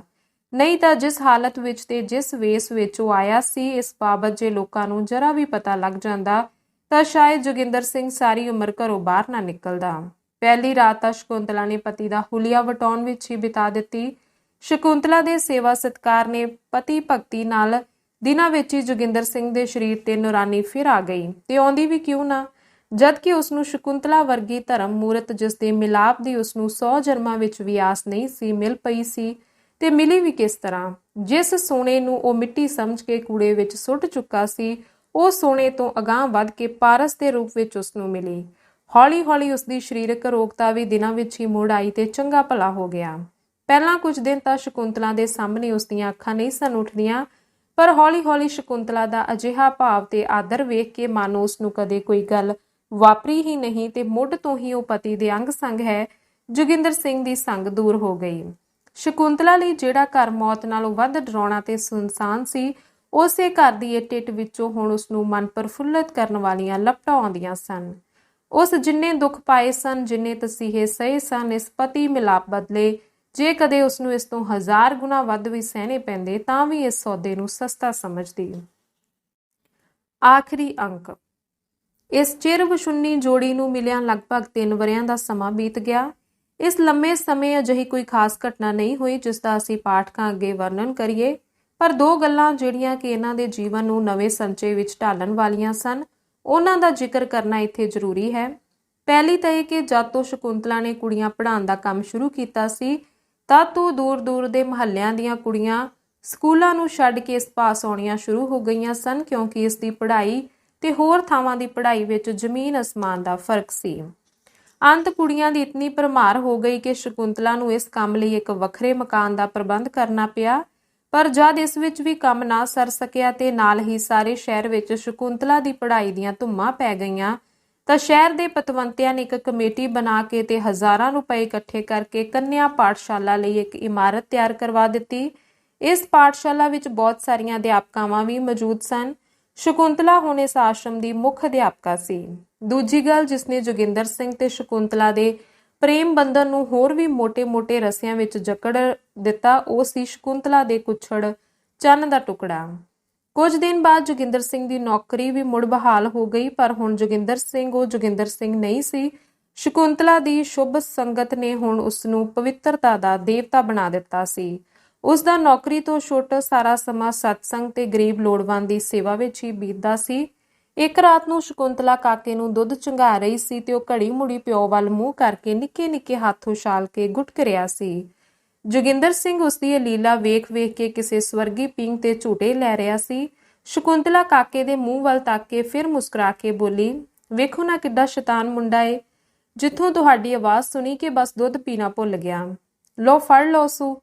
ਨਹੀਂ ਤਾਂ ਜਿਸ ਹਾਲਤ ਵਿੱਚ ਤੇ ਜਿਸ ਵੇਸ ਵਿੱਚ ਉਹ ਆਇਆ ਸੀ, ਇਸ ਬਾਬਤ ਜੇ ਲੋਕਾਂ ਨੂੰ ਜਰਾ ਵੀ ਪਤਾ ਲੱਗ ਜਾਂਦਾ ਤਾਂ ਸ਼ਾਇਦ ਜੋਗਿੰਦਰ ਸਿੰਘ ਸਾਰੀ ਉਮਰ ਘਰੋਂ ਬਾਹਰ ਨਾ ਨਿਕਲਦਾ। ਪਹਿਲੀ ਰਾਤ ਤਾਂ ਸ਼ਕੁੰਤਲਾ ਨੇ ਪਤੀ ਦਾ ਹੁਲੀਆ ਵਟਾਉਣ ਵਿੱਚ ਹੀ ਬਿਤਾ ਦਿੱਤੀ। ਸ਼ਕੁੰਤਲਾ ਦੇ ਸੇਵਾ ਸਤਿਕਾਰ ਨੇ ਪਤੀ ਭਗਤੀ ਨਾਲ ਦਿਨਾਂ ਵਿੱਚ ਹੀ ਜੋਗਿੰਦਰ ਸਿੰਘ ਦੇ ਸਰੀਰ ਤੇ ਨੂਰਾਨੀ ਫਿਰ ਆ ਗਈ, ਤੇ ਆਉਂਦੀ ਵੀ ਕਿਉਂ ਨਾ, ਜਦ ਕਿ ਉਸ ਨੂੰ ਸ਼ਕੁੰਤਲਾ ਵਰਗੀ ਧਰਮ ਮੂਰਤ ਜਿਸ ਦੇ ਮਿਲਾਪ ਦੀ ਉਸ ਨੂੰ 100 ਜਨਮਾਂ ਵਿੱਚ ਵੀ ਆਸ ਨਹੀਂ ਸੀ, ਮਿਲ ਪਈ ਸੀ। ਤੇ ਮਿਲੀ ਵੀ ਕਿਸ ਤਰ੍ਹਾਂ? ਜਿਸ ਸੋਨੇ ਨੂੰ ਉਹ ਮਿੱਟੀ ਸਮਝ ਕੇ ਕੂੜੇ ਵਿੱਚ ਸੁੱਟ ਚੁੱਕਾ ਸੀ, ਉਹ ਸੋਨੇ ਤੋਂ ਅਗਾਂਹ ਵੱਧ ਕੇ ਪਾਰਸ ਦੇ ਰੂਪ ਵਿੱਚ ਉਸ ਨੂੰ ਮਿਲੀ। ਹੌਲੀ ਹੌਲੀ ਉਸ ਦੀ ਸਰੀਰਕ ਅਰੋਗਤਾ ਵੀ ਦਿਨਾਂ ਵਿੱਚ ਹੀ ਮੁੜ ਆਈ ਤੇ ਚੰਗਾ ਭਲਾ ਹੋ ਗਿਆ। ਪਹਿਲਾਂ ਕੁਝ ਦਿਨ ਤਾਂ ਸ਼ਕੁੰਤਲਾ ਦੇ ਸਾਹਮਣੇ ਉਸ ਦੀਆਂ ਅੱਖਾਂ ਨਹੀਂ ਸਨ ਉੱਠਦੀਆਂ, ਪਰ ਹੌਲੀ ਹੌਲੀ ਸ਼ਕੁੰਤਲਾ ਦਾ ਅਜਿਹਾ ਭਾਵ ਤੇ ਆਦਰ ਵੇਖ ਕੇ ਮਾਨੋ ਉਸ ਨੂੰ ਕਦੇ ਕੋਈ ਗੱਲ ਵਾਪਰੀ ਹੀ ਨਹੀਂ ਤੇ ਮੁੱਢ ਤੋਂ ਹੀ ਉਹ ਪਤੀ ਦੇ ਅੰਗ ਸੰਗ ਹੈ, ਜੋਗਿੰਦਰ ਸਿੰਘ ਦੀ ਸੰਗ ਦੂਰ ਹੋ ਗਈ। ਸ਼ਕੁੰਤਲਾ ਲਈ ਜਿਹੜਾ ਘਰ ਮੌਤ ਨਾਲੋਂ ਵੱਧ ਡਰਾਉਣਾ ਤੇ ਸੁਨਸਾਨ ਸੀ, ਉਸੇ ਘਰ ਦੀ ਇੱਟ ਇੱਟ ਵਿੱਚੋਂ ਹੁਣ ਉਸ ਨੂੰ ਮਨ ਪ੍ਰਫੁੱਲਤ ਕਰਨ ਵਾਲੀਆਂ ਲਪਟਾਂ ਆਉਂਦੀਆਂ ਸਨ। ਉਸ ਜਿੰਨੇ ਦੁੱਖ ਪਾਏ ਸਨ, ਜਿੰਨੇ ਤਸੀਹੇ ਸਹੇ ਸਨ, ਇਸ ਪਤੀ ਮਿਲਾਪ ਬਦਲੇ ਜੇ ਕਦੇ ਉਸ ਨੂੰ ਇਸ ਤੋਂ 1000 ਗੁਣਾ ਵੱਧ ਵੀ ਸਹਿਣੇ ਪੈਂਦੇ ਤਾਂ ਵੀ ਇਸ ਸੌਦੇ ਨੂੰ ਸਸਤਾ ਸਮਝਦੀ। ਆਖਰੀ ਅੰਕ। ਇਸ ਚਿਰ ਵਸ਼ੁੰਨੀ ਜੋੜੀ ਨੂੰ ਮਿਲਿਆਂ ਲਗਭਗ 3 ਵਰ੍ਹਿਆਂ ਦਾ ਸਮਾਂ ਬੀਤ ਗਿਆ। ਇਸ ਲੰਮੇ ਸਮੇਂ ਅਜਿਹੀ ਕੋਈ ਖਾਸ ਘਟਨਾ ਨਹੀਂ ਹੋਈ ਜਿਸ ਦਾ ਅਸੀਂ ਪਾਠਕਾਂ ਅੱਗੇ ਵਰਣਨ ਕਰੀਏ, ਪਰ 2 ਗੱਲਾਂ ਜਿਹੜੀਆਂ ਕਿ ਇਹਨਾਂ ਦੇ ਜੀਵਨ ਨੂੰ ਨਵੇਂ ਸੰਚੇ ਵਿੱਚ ਢਾਲਣ ਵਾਲੀਆਂ ਸਨ, ਉਹਨਾਂ ਦਾ ਜ਼ਿਕਰ ਕਰਨਾ ਇੱਥੇ ਜ਼ਰੂਰੀ ਹੈ। ਪਹਿਲੀ ਤਾਂ ਇਹ ਕਿ ਜਦ ਤੋਂ ਸ਼ਕੁੰਤਲਾ ਨੇ ਕੁੜੀਆਂ ਪੜ੍ਹਾਉਣ ਦਾ ਕੰਮ ਸ਼ੁਰੂ ਕੀਤਾ ਸੀ, ਤਦ ਤੋਂ ਦੂਰ ਦੂਰ ਦੇ ਮੁਹੱਲਿਆਂ ਦੀਆਂ ਕੁੜੀਆਂ ਸਕੂਲਾਂ ਨੂੰ ਛੱਡ ਕੇ ਇਸ ਪਾਸ ਆਉਣੀਆਂ ਸ਼ੁਰੂ ਹੋ ਗਈਆਂ ਸਨ, ਕਿਉਂਕਿ ਇਸ ਦੀ ਪੜ੍ਹਾਈ ਤੇ ਹੋਰ ਥਾਵਾਂ ਦੀ ਪੜ੍ਹਾਈ ਵਿੱਚ ਜ਼ਮੀਨ ਅਸਮਾਨ ਦਾ ਫਰਕ ਸੀ। ਅੰਤ ਕੁੜੀਆਂ ਦੀ ਇਤਨੀ ਭਰਮਾਰ ਹੋ ਗਈ ਕਿ ਸ਼ਕੁੰਤਲਾ ਨੂੰ ਇਸ ਕੰਮ ਲਈ ਇੱਕ ਵੱਖਰੇ ਮਕਾਨ ਦਾ ਪ੍ਰਬੰਧ ਕਰਨਾ ਪਿਆ। ਪਰ ਜਦ ਇਸ ਵਿੱਚ ਵੀ ਕੰਮ ਨਾ ਸਰ ਸਕਿਆ ਤੇ ਨਾਲ ਹੀ ਸਾਰੇ ਸ਼ਹਿਰ ਵਿੱਚ ਸ਼ਕੁੰਤਲਾ ਦੀ ਪੜ੍ਹਾਈ ਦੀਆਂ ਧੁੰਮਾਂ ਪੈ ਗਈਆਂ, ਤਾਂ ਸ਼ਹਿਰ ਦੇ ਪਤਵੰਤਿਆਂ ਨੇ ਇੱਕ ਕਮੇਟੀ ਬਣਾ ਕੇ ਤੇ ਹਜ਼ਾਰਾਂ ਰੁਪਏ ਇਕੱਠੇ ਕਰਕੇ ਕੰਨਿਆ ਪਾਠਸ਼ਾਲਾ ਲਈ ਇੱਕ ਇਮਾਰਤ ਤਿਆਰ ਕਰਵਾ ਦਿੱਤੀ। ਇਸ ਪਾਠਸ਼ਾਲਾ ਵਿੱਚ ਬਹੁਤ ਸਾਰੀਆਂ ਅਧਿਆਪਕਾਵਾਂ ਵੀ ਮੌਜੂਦ ਸਨ। ਸ਼ਕੁੰਤਲਾ ਹੁਣ ਇਸ ਆਸ਼ਰਮ ਦੀ ਮੁੱਖ ਅਧਿਆਪਕਾ ਸੀ। ਦੂਜੀ ਗੱਲ ਜਿਸ ਨੇ ਜੋਗਿੰਦਰ ਸਿੰਘ ਤੇ ਸ਼ਕੁੰਤਲਾ ਦੇ ਪ੍ਰੇਮ ਬੰਧਨ ਨੂੰ ਹੋਰ ਵੀ ਮੋਟੇ-ਮੋਟੇ ਰਸਿਆਂ ਵਿੱਚ ਜਕੜ ਦਿੱਤਾ, ਉਹ ਸੀ ਸ਼ਕੁੰਤਲਾ ਦੇ ਕੁੱਛੜ ਚੰਨ ਦਾ ਟੁਕੜਾ। ਕੁਝ ਦਿਨ ਬਾਅਦ ਜੋਗਿੰਦਰ ਸਿੰਘ ਦੀ ਨੌਕਰੀ ਵੀ ਮੁੜ ਬਹਾਲ ਹੋ ਗਈ, ਪਰ ਹੁਣ ਜੋਗਿੰਦਰ ਸਿੰਘ ਉਹ ਜੋਗਿੰਦਰ ਸਿੰਘ ਨਹੀਂ ਸੀ। ਸ਼ਕੁੰਤਲਾ ਦੀ ਸ਼ੁਭ ਸੰਗਤ ਨੇ ਹੁਣ ਉਸ ਨੂੰ ਪਵਿੱਤਰਤਾ ਦਾ ਦੇਵਤਾ ਬਣਾ ਦਿੱਤਾ ਸੀ। ਉਸ ਦਾ ਨੌਕਰੀ ਤੋਂ ਛੁੱਟ ਸਾਰਾ ਸਮਾਂ ਸਤਸੰਗ ਤੇ ਗਰੀਬ ਲੋੜਵੰਦ ਦੀ ਸੇਵਾ ਵਿੱਚ ਹੀ ਬੀਤਦਾ ਸੀ। ਇੱਕ ਰਾਤ ਨੂੰ ਸ਼ਕੁੰਤਲਾ ਕਾਕੇ ਨੂੰ ਦੁੱਧ ਚੁੰਘਾ ਰਹੀ ਸੀ ਤੇ ਉਹ ਘੜੀ ਮੁੜੀ ਪਿਓ ਵੱਲ ਮੂੰਹ ਕਰਕੇ ਨਿੱਕੇ ਨਿੱਕੇ ਹੱਥ ਉਛਾਲ ਕੇ ਗੁਟਕ ਰਿਹਾ ਸੀ। ਜੋਗਿੰਦਰ ਸਿੰਘ ਉਸ ਦੀ ਇਹ ਲੀਲਾ ਵੇਖ ਵੇਖ ਕੇ ਕਿਸੇ ਸਵਰਗੀ ਪੀਂਘ ਤੇ ਝੂਟੇ ਲੈ ਰਿਹਾ ਸੀ। ਸ਼ਕੁੰਤਲਾ ਕਾਕੇ ਦੇ ਮੂੰਹ ਵੱਲ ਤੱਕ ਕੇ ਫਿਰ ਮੁਸਕਰਾ ਕੇ ਬੋਲੀ, ਵੇਖੋ ਨਾ ਕਿੱਡਾ ਸ਼ੈਤਾਨ ਮੁੰਡਾ ਏ, ਜਿੱਥੋਂ ਤੁਹਾਡੀ ਆਵਾਜ਼ ਸੁਣੀ ਕਿ ਬਸ ਦੁੱਧ ਪੀਣਾ ਭੁੱਲ ਗਿਆ। ਲੋ ਫੜ ਲੋ ਸੂ,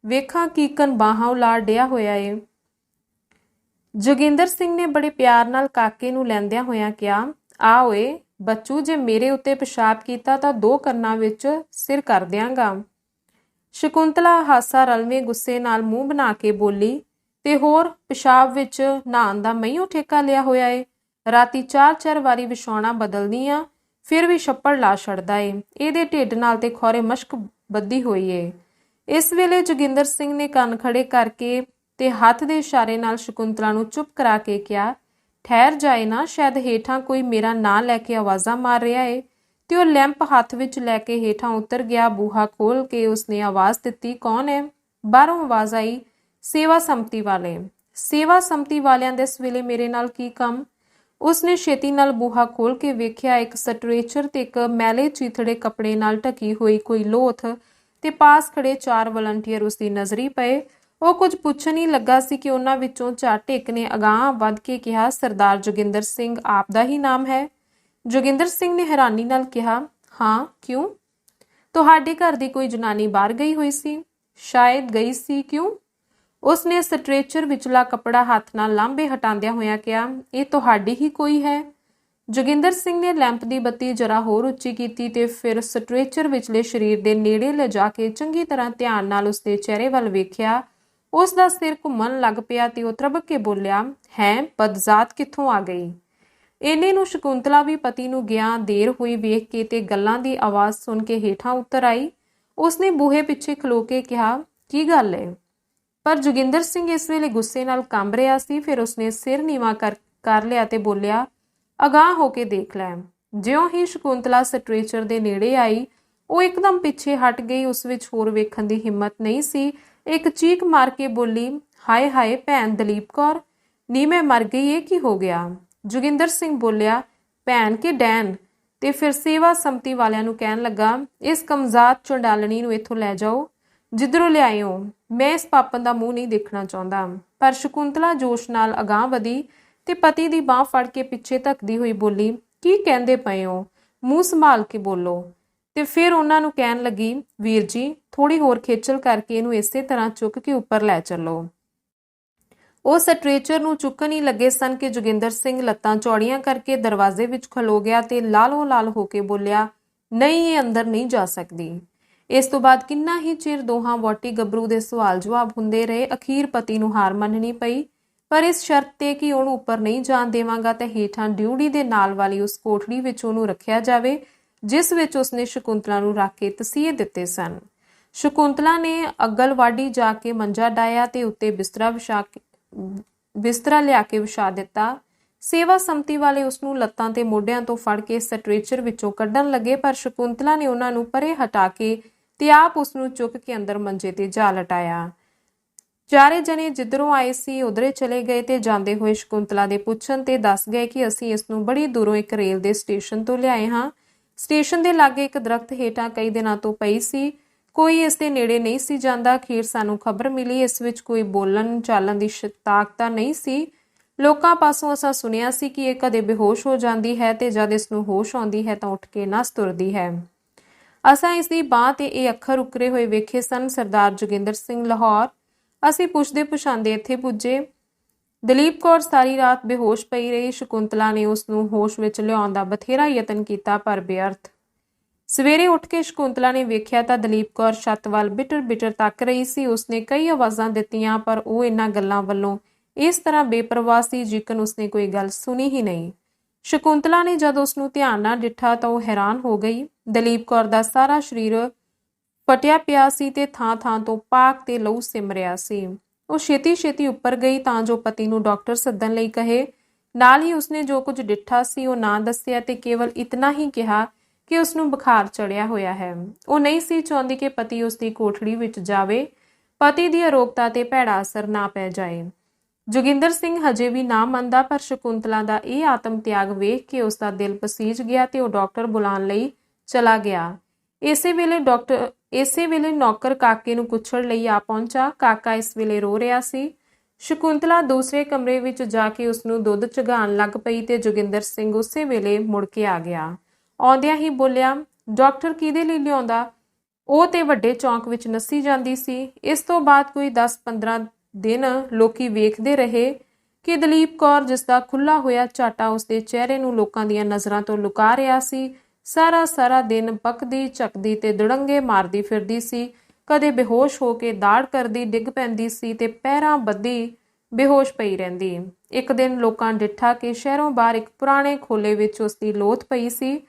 ਵੇਖਾਂ ਕੀਕਨ ਬਾਹਾਂ ਉਲਾੜ ਡਿਆ ਹੋਇਆ ਏ। ਜੋਗਿੰਦਰ ਸਿੰਘ ਨੇ ਬੜੇ ਪਿਆਰ ਨਾਲ ਕਾਕੇ ਨੂੰ ਲੈਂਦਿਆਂ ਹੋਇਆਂ ਕਿਹਾ, ਆ ਓਏ ਬੱਚੂ, ਜੇ ਮੇਰੇ ਉੱਤੇ ਪਿਸ਼ਾਬ ਕੀਤਾ ਤਾਂ 2 ਕੰਨਾਂ ਵਿੱਚ ਸਿਰ ਕਰ ਦਿਆਂਗਾ। ਸ਼ਕੁੰਤਲਾ ਹਾਸਾ ਰਲਵੇਂ ਗੁੱਸੇ ਨਾਲ ਮੂੰਹ ਬਣਾ ਕੇ ਬੋਲੀ, ਤੇ ਹੋਰ ਪਿਸ਼ਾਬ ਵਿੱਚ ਨਹਾਉਣ ਦਾ ਮਈਓ ਠੇਕਾ ਲਿਆ ਹੋਇਆ ਏ। ਰਾਤੀ 4-4 ਵਾਰੀ ਵਿਛਾਉਣਾ ਬਦਲਦੀ ਆ, ਫਿਰ ਵੀ ਛੱਪੜ ਲਾ ਛੱਡਦਾ ਏ। ਇਹਦੇ ਢਿੱਡ ਨਾਲ ਤੇ ਖੌਰੇ ਮਸ਼ਕ ਬੱਧੀ ਹੋਈ ਏ। ਇਸ ਵੇਲੇ ਜੋਗਿੰਦਰ ਸਿੰਘ ਨੇ ਕੰਨ ਖੜੇ ਕਰਕੇ ਤੇ ਹੱਥ ਦੇ ਇਸ਼ਾਰੇ ਨਾਲ ਸ਼ਕੁੰਤਲਾ ਨੂੰ ਚੁੱਪ ਕਰਾ ਕੇ ਕਿਹਾ, ਠਹਿਰ ਜਾਏ ਨਾ, ਸ਼ਾਇਦ ਹੇਠਾਂ ਕੋਈ ਮੇਰਾ ਨਾਂ ਲੈ ਕੇ ਆਵਾਜ਼ਾਂ ਮਾਰ ਰਿਹਾ ਏ। ਤੇ ਉਹ ਲੈਂਪ ਹੱਥ ਵਿੱਚ ਲੈ ਕੇ ਹੇਠਾਂ ਉਤਰ ਗਿਆ। ਬੂਹਾ ਖੋਲ ਕੇ ਉਸਨੇ ਆਵਾਜ਼ ਦਿੱਤੀ, ਕੌਣ ਹੈ? ਬਾਹਰੋਂ ਆਵਾਜ਼ ਆਈ, ਸੇਵਾ ਸੰਮਤੀ ਵਾਲੇ। ਸੇਵਾ ਸੰਮਤੀ ਵਾਲਿਆਂ ਦੇ ਇਸ ਵੇਲੇ ਮੇਰੇ ਨਾਲ ਕੀ ਕੰਮ? ਉਸਨੇ ਛੇਤੀ ਨਾਲ ਬੂਹਾ ਖੋਲ ਕੇ ਵੇਖਿਆ, ਇੱਕ ਸਟਰੇਚਰ ਤੇ ਇੱਕ ਮੈਲੇ ਚੀਥੜੇ ਕੱਪੜੇ ਨਾਲ ਢਕੀ ਹੋਈ ਕੋਈ ਲੋਥ ਤੇ ਪਾਸ ਖੜੇ 4 ਵਲੰਟੀਅਰ ਉਸਦੀ ਨਜ਼ਰੀ ਪਏ। ਉਹ ਕੁਝ ਪੁੱਛਣ ਹੀ ਲੱਗਾ ਸੀ ਕਿ ਉਹਨਾਂ ਵਿੱਚੋਂ ਝੱਟ ਇੱਕ ਨੇ ਅਗਾਂਹ ਵੱਧ ਕੇ ਕਿਹਾ, ਸਰਦਾਰ ਜੋਗਿੰਦਰ ਸਿੰਘ ਆਪ ਦਾ ਹੀ ਨਾਮ ਹੈ? ਜੋਗਿੰਦਰ ਸਿੰਘ ਨੇ ਹੈਰਾਨੀ ਨਾਲ ਕਿਹਾ, ਹਾਂ, ਕਿਉਂ? ਤੁਹਾਡੇ ਘਰ ਦੀ ਕੋਈ ਜਨਾਨੀ ਬਾਹਰ ਗਈ ਹੋਈ ਸੀ? ਸ਼ਾਇਦ ਗਈ ਸੀ, ਕਿਉਂ? ਉਸਨੇ ਸਟਰੇਚਰ ਵਿਚਲਾ ਕੱਪੜਾ ਹੱਥ ਨਾਲ ਲਾਂਭੇ ਹਟਾਉਂਦਿਆਂ ਹੋਇਆਂ ਕਿਹਾ, ਇਹ ਤੁਹਾਡੀ ਹੀ ਕੋਈ ਹੈ? ਜੋਗਿੰਦਰ ਸਿੰਘ ਨੇ ਲੈਂਪ ਦੀ ਬੱਤੀ ਜਰਾ ਹੋਰ ਉੱਚੀ ਕੀਤੀ ਤੇ ਫਿਰ ਸਟ੍ਰੈਚਰ ਵਿਚਲੇ ਸਰੀਰ ਦੇ ਨੇੜੇ ਲਿਜਾ ਕੇ ਚੰਗੀ ਤਰ੍ਹਾਂ ਧਿਆਨ ਨਾਲ ਉਸਦੇ ਚਿਹਰੇ ਵੱਲ ਵੇਖਿਆ। ਉਸ ਦਾ ਸਿਰ ਘੁੰਮਣ ਲੱਗ ਪਿਆ ਤੇ ਉਹ ਤ੍ਰਬਕ ਕੇ ਬੋਲਿਆ, ਹੈ ਬਦਜ਼ਾਤ ਕਿੱਥੋਂ ਆ ਗਈ? ਇੰਨੇ ਨੂੰ ਸ਼ਕੁੰਤਲਾ ਵੀ ਪਤੀ ਨੂੰ ਗਿਆ ਦੇਰ ਹੋਈ ਵੇਖ ਕੇ ਤੇ ਗੱਲਾਂ ਦੀ ਆਵਾਜ਼ ਸੁਣ ਕੇ ਹੇਠਾਂ ਉਤਰ ਆਈ। ਉਸਨੇ ਬੂਹੇ ਪਿੱਛੇ ਖਲੋ ਕੇ ਕਿਹਾ, ਕੀ ਗੱਲ ਹੈ? ਪਰ ਜੋਗਿੰਦਰ ਸਿੰਘ ਇਸ ਵੇਲੇ ਗੁੱਸੇ ਨਾਲ ਕੰਬ ਰਿਹਾ ਸੀ। ਫਿਰ ਉਸਨੇ ਸਿਰ ਨੀਵਾਂ ਕਰ ਲਿਆ ਤੇ ਬੋਲਿਆ, ਅਗਾਂਹ ਹੋ ਕੇ ਦੇਖ ਲੈ। ਜਿਉਂ ਹੀ ਸ਼ਕੁੰਤਲਾ ਸਟ੍ਰੈਚਰ ਦੇ ਨੇੜੇ ਆਈ, ਉਹ ਇੱਕਦਮ ਪਿੱਛੇ ਹਟ ਗਈ। ਉਸ ਵਿੱਚ ਹੋਰ ਵੇਖਣ ਦੀ ਹਿੰਮਤ ਨਹੀਂ ਸੀ। ਇੱਕ ਚੀਕ ਮਾਰ ਕੇ ਬੋਲੀ, ਹਾਏ ਹਾਏ ਭੈਣ ਦਲੀਪ ਕੌਰ, ਨੀ ਮੈਂ ਮਰ ਗਈ, ਇਹ ਕੀ ਹੋ ਗਿਆ? ਜੋਗਿੰਦਰ ਸਿੰਘ ਬੋਲਿਆ, ਭੈਣ ਕੇ ਡੈਨ, ਤੇ ਫਿਰ ਸੇਵਾ ਸੰਮਤੀ ਵਾਲਿਆਂ ਨੂੰ ਕਹਿਣ ਲੱਗਾ, ਇਸ ਕਮਜ਼ਾਤ ਚੰਡਾਲਣੀ ਨੂੰ ਇੱਥੋਂ ਲੈ ਜਾਓ, ਜਿੱਧਰੋਂ ਲਿਆਏ ਹੋ। ਮੈਂ ਇਸ ਪਾਪਨ ਦਾ ਮੂੰਹ ਨਹੀਂ ਦੇਖਣਾ ਚਾਹੁੰਦਾ। ਪਰ ਸ਼ਕੁੰਤਲਾ ਜੋਸ਼ ਨਾਲ ਅਗਾਂਹ ਵਧੀ ਤੇ ਪਤੀ ਦੀ ਬਾਂਹ ਫੜ ਕੇ ਪਿੱਛੇ ਧੱਕਦੀ ਹੋਈ ਬੋਲੀ, ਕੀ ਕਹਿੰਦੇ ਪਏ ਹੋ? ਮੂੰਹ ਸੰਭਾਲ ਕੇ ਬੋਲੋ। ਤੇ ਫਿਰ ਉਹਨਾਂ ਨੂੰ ਕਹਿਣ ਲੱਗੀ, ਵੀਰ ਜੀ ਥੋੜੀ ਹੋਰ ਖੇਚਲ ਕਰਕੇ ਇਹਨੂੰ ਇਸੇ ਤਰ੍ਹਾਂ ਚੁੱਕ ਕੇ ਉੱਪਰ ਲੈ ਚੱਲੋ। ਉਹ ਸਟ੍ਰੈਚਰ ਨੂੰ ਚੁੱਕਣ ਹੀ ਲੱਗੇ ਸਨ ਕਿ ਜੋਗਿੰਦਰ ਸਿੰਘ ਲੱਤਾਂ ਚੌੜੀਆਂ ਕਰਕੇ ਦਰਵਾਜ਼ੇ ਵਿੱਚ ਖਲੋ ਗਿਆ ਤੇ ਲਾਲੋ ਲਾਲ ਹੋ ਕੇ ਬੋਲਿਆ, ਨਹੀਂ, ਇਹ ਅੰਦਰ ਨਹੀਂ ਜਾ ਸਕਦੀ। ਇਸ ਤੋਂ ਬਾਅਦ ਕਿੰਨਾ ਹੀ ਚਿਰ ਦੋਹਾਂ ਵਹੁਟੀ ਗੱਭਰੂ ਦੇ ਸਵਾਲ ਜਵਾਬ ਹੁੰਦੇ ਰਹੇ। ਅਖੀਰ ਪਤੀ ਨੂੰ ਹਾਰ ਮੰਨਣੀ ਪਈ, ਪਰ ਇਸ ਸ਼ਰਤ ਤੇ ਕਿ ਉਹਨੂੰ ਉੱਪਰ ਨਹੀਂ ਜਾਣ ਦੇਵਾਂਗਾ ਤੇ ਹੇਠਾਂ ਡਿਊੜੀ ਦੇ ਨਾਲ ਵਾਲੀ ਉਸ ਕੋਠੜੀ ਵਿੱਚ ਉਹਨੂੰ ਰੱਖਿਆ ਜਾਵੇ ਜਿਸ ਵਿੱਚ ਉਸਨੇ ਸ਼ਕੁੰਤਲਾ ਨੂੰ ਰੱਖ ਕੇ ਤਸੀਹੇ ਦਿੱਤੇ ਸਨ। ਸ਼ਕੁੰਤਲਾ ਨੇ ਅਗਲਵਾੜੀ ਜਾ ਕੇ ਮੰਜਾ ਡਾਇਆ ਤੇ ਉੱਤੇ ਬਿਸਤਰਾ ਲਿਆ ਕੇ ਵਿਛਾ ਦਿੱਤਾ। ਸੇਵਾ ਸੰਮਤੀ ਵਾਲੇ ਉਸਨੂੰ ਲੱਤਾਂ ਤੇ ਮੋਢਿਆਂ ਤੋਂ ਫੜ ਕੇ ਸਟ੍ਰੈਚਰ ਵਿੱਚੋਂ ਕੱਢਣ ਲੱਗੇ, ਪਰ ਸ਼ਕੁੰਤਲਾ ਨੇ ਉਹਨਾਂ ਨੂੰ ਪਰੇ ਹਟਾ ਕੇ ਤੇ ਆਪ ਉਸਨੂੰ ਚੁੱਕ ਕੇ ਅੰਦਰ ਮੰਜੇ ਤੇ ਜਾ ਲਟਾਇਆ। ਚਾਰੇ ਜਣੇ ਜਿੱਧਰੋਂ ਆਏ ਸੀ ਉਧਰੇ ਚਲੇ ਗਏ ਤੇ ਜਾਂਦੇ ਹੋਏ ਸ਼ਕੁੰਤਲਾ ਦੇ ਪੁੱਛਣ ਤੇ ਦੱਸ ਗਏ ਕਿ ਅਸੀਂ ਇਸ ਨੂੰ ਬੜੀ ਦੂਰੋਂ ਇੱਕ ਰੇਲ ਦੇ ਸਟੇਸ਼ਨ ਤੋਂ ਲਿਆਏ ਹਾਂ। ਸਟੇਸ਼ਨ ਦੇ ਲਾਗੇ ਇੱਕ ਦਰਖਤ ਹੇਠਾਂ ਕਈ ਦਿਨਾਂ ਤੋਂ ਪਈ ਸੀ। ਕੋਈ ਇਸ ਦੇ ਨੇੜੇ ਨਹੀਂ ਸੀ ਜਾਂਦਾ। ਅਖੀਰ ਸਾਨੂੰ ਖਬਰ ਮਿਲੀ ਇਸ ਵਿੱਚ ਕੋਈ ਬੋਲਣ ਚਾਲਣ ਦੀ ਤਾਕਤ ਨਹੀਂ ਸੀ। ਲੋਕਾਂ ਪਾਸੋਂ ਅਸਾਂ ਸੁਣਿਆ ਸੀ ਕਿ ਇਹ ਕਦੇ ਬੇਹੋਸ਼ ਹੋ ਜਾਂਦੀ ਹੈ ਤੇ ਜਦ ਇਸ ਨੂੰ ਹੋਸ਼ ਆਉਂਦੀ ਹੈ ਤਾਂ ਉੱਠ ਕੇ ਨੱਸ ਤੁਰਦੀ ਹੈ। ਅਸਾਂ ਇਸ ਦੀ ਬਾਂਹ ਤੇ ਇਹ ਅੱਖਰ ਉਕਰੇ ਹੋਏ ਵੇਖੇ ਸਨ। ਸਰਦਾਰ ਜੋਗਿੰਦਰ ਸਿੰਘ ਲਾਹੌਰ। ਅਸੀਂ ਪੁੱਛਦੇ ਪੁਛਾਂਦੇ ਇੱਥੇ ਪੁੱਜੇ। ਦਲੀਪ ਕੌਰ ਸਾਰੀ ਰਾਤ ਬੇਹੋਸ਼ ਪਈ ਰਹੀ। ਸ਼ਕੁੰਤਲਾ ਨੇ ਉਸ ਨੂੰ ਹੋਸ਼ ਵਿੱਚ ਲਿਆਉਣ ਦਾ ਬਥੇਰਾ ਯਤਨ ਕੀਤਾ ਪਰ ਬੇਅਰਥ। ਸਵੇਰੇ ਉੱਠ ਕੇ ਸ਼ਕੁੰਤਲਾ ਨੇ ਵੇਖਿਆ ਤਾਂ ਦਲੀਪ ਕੌਰ ਛੱਤ ਵੱਲ ਬਿਟਰ ਬਿਟਰ ਤੱਕ ਰਹੀ ਸੀ। ਉਸਨੇ ਕਈ ਆਵਾਜ਼ਾਂ ਦਿੱਤੀਆਂ ਪਰ ਉਹ ਇਹਨਾਂ ਗੱਲਾਂ ਵੱਲੋਂ ਇਸ ਤਰ੍ਹਾਂ ਬੇਪਰਵਾਹ ਸੀ ਜਿਕਨ ਉਸਨੇ ਕੋਈ ਗੱਲ ਸੁਣੀ ਹੀ ਨਹੀਂ। ਸ਼ਕੁੰਤਲਾ ਨੇ ਜਦ ਉਸ ਨੂੰ ਧਿਆਨ ਨਾਲ ਡਿੱਠਾ ਤਾਂ ਉਹ ਹੈਰਾਨ ਹੋ ਗਈ। ਦਲੀਪ ਕੌਰ ਦਾ ਸਾਰਾ ਸਰੀਰ ਫਟਿਆ ਪਿਆ ਸੀ ਤੇ ਥਾਂ ਥਾਂ ਤੋਂ ਪਾਕ ਤੇ ਲਹੂ ਸਿਮ ਰਿਹਾ ਸੀ। ਉਹ ਛੇਤੀ ਛੇਤੀ ਉੱਪਰ ਗਈ ਤਾਂ ਜੋ ਪਤੀ ਨੂੰ ਡਾਕਟਰ ਸੱਦਣ ਲਈ ਕਹੇ। ਨਾਲ ਹੀ ਉਸਨੇ ਜੋ ਕੁਝ ਡਿੱਠਾ ਸੀ ਉਹ ਨਾ ਦੱਸਿਆ ਤੇ ਕੇਵਲ ਇਤਨਾ ਹੀ ਕਿਹਾ ਕਿ ਉਸ ਨੂੰ ਬੁਖਾਰ ਚੜਿਆ ਹੋਇਆ ਹੈ। ਉਹ ਨਹੀਂ ਸੀ ਚਾਹੁੰਦੀ ਕਿ ਪਤੀ ਉਸ ਦੀ ਕੋਠੜੀ ਵਿੱਚ ਜਾਵੇ, ਪਤੀ ਦੀ ਅਰੋਗਤਾ ਤੇ ਭੈੜਾ ਅਸਰ ਨਾ ਪੈ ਜਾਏ। ਜੋਗਿੰਦਰ ਸਿੰਘ ਹਜੇ ਵੀ ਨਾ ਮੰਨਦਾ, ਪਰ ਸ਼ਕੁੰਤਲਾ ਦਾ ਇਹ ਆਤਮ ਤਿਆਗ ਵੇਖ ਕੇ ਉਸ ਦਾ ਦਿਲ ਪਸੀਜ ਗਿਆ ਤੇ ਉਹ ਡਾਕਟਰ ਬੁਲਾਉਣ ਲਈ ਚਲਾ ਗਿਆ। ਇਸੇ ਵੇਲੇ ਨੌਕਰ ਕਾਕੇ ਨੂੰ ਪੁੱਛਣ ਲਈ ਆ ਪਹੁੰਚਾ। ਕਾਕਾ ਇਸ ਵੇਲੇ ਰੋ ਰਿਹਾ ਸੀ। ਸ਼ਕੁੰਤਲਾ ਦੂਸਰੇ ਕਮਰੇ ਵਿੱਚ ਜਾ ਕੇ ਉਸ ਨੂੰ ਦੁੱਧ ਚੁਗਾਉਣ ਲੱਗ ਪਈ ਤੇ ਜੋਗਿੰਦਰ ਸਿੰਘ ਉਸੇ ਵੇਲੇ ਮੁੜ ਕੇ ਆ ਗਿਆ। ਆਉਂਦਿਆਂ ਹੀ ਬੋਲਿਆ, ਡਾਕਟਰ ਕਿਹਦੇ ਲਈ ਲਿਆਉਂਦਾ? ਉਹ ਤੇ ਵੱਡੇ ਚੌਂਕ ਵਿੱਚ ਨੱਸੀ ਜਾਂਦੀ ਸੀ। ਇਸ ਤੋਂ ਬਾਅਦ ਕੋਈ 10-15 ਦਿਨ ਲੋਕੀ ਵੇਖਦੇ ਰਹੇ ਕਿ ਦਲੀਪ ਕੌਰ, ਜਿਸ ਦਾ ਖੁੱਲਾ ਹੋਇਆ ਝਾਟਾ ਉਸਦੇ ਚਿਹਰੇ ਨੂੰ ਲੋਕਾਂ ਦੀਆਂ ਨਜ਼ਰਾਂ ਤੋਂ ਲੁਕਾ ਰਿਹਾ ਸੀ, ਸਾਰਾ ਦਿਨ ਬਕਦੀ ਝਕਦੀ ਤੇ ਦੁੜੰਗੇ ਮਾਰਦੀ ਫਿਰਦੀ ਸੀ। ਕਦੇ ਬੇਹੋਸ਼ ਹੋ ਕੇ ਦਾੜ ਕਰਦੀ ਡਿੱਗ ਪੈਂਦੀ ਸੀ ਤੇ ਪੈਰਾਂ ਬੱਧੀ ਬੇਹੋਸ਼ ਪਈ ਰਹਿੰਦੀ। ਇੱਕ ਦਿਨ ਲੋਕਾਂ ਡਿੱਠਾ ਕਿ ਸ਼ਹਿਰੋਂ ਬਾਹਰ ਇੱਕ ਪੁਰਾਣੇ ਖੋਲੇ ਵਿੱਚ ਉਸਦੀ ਲੋਥ ਪਈ ਸੀ।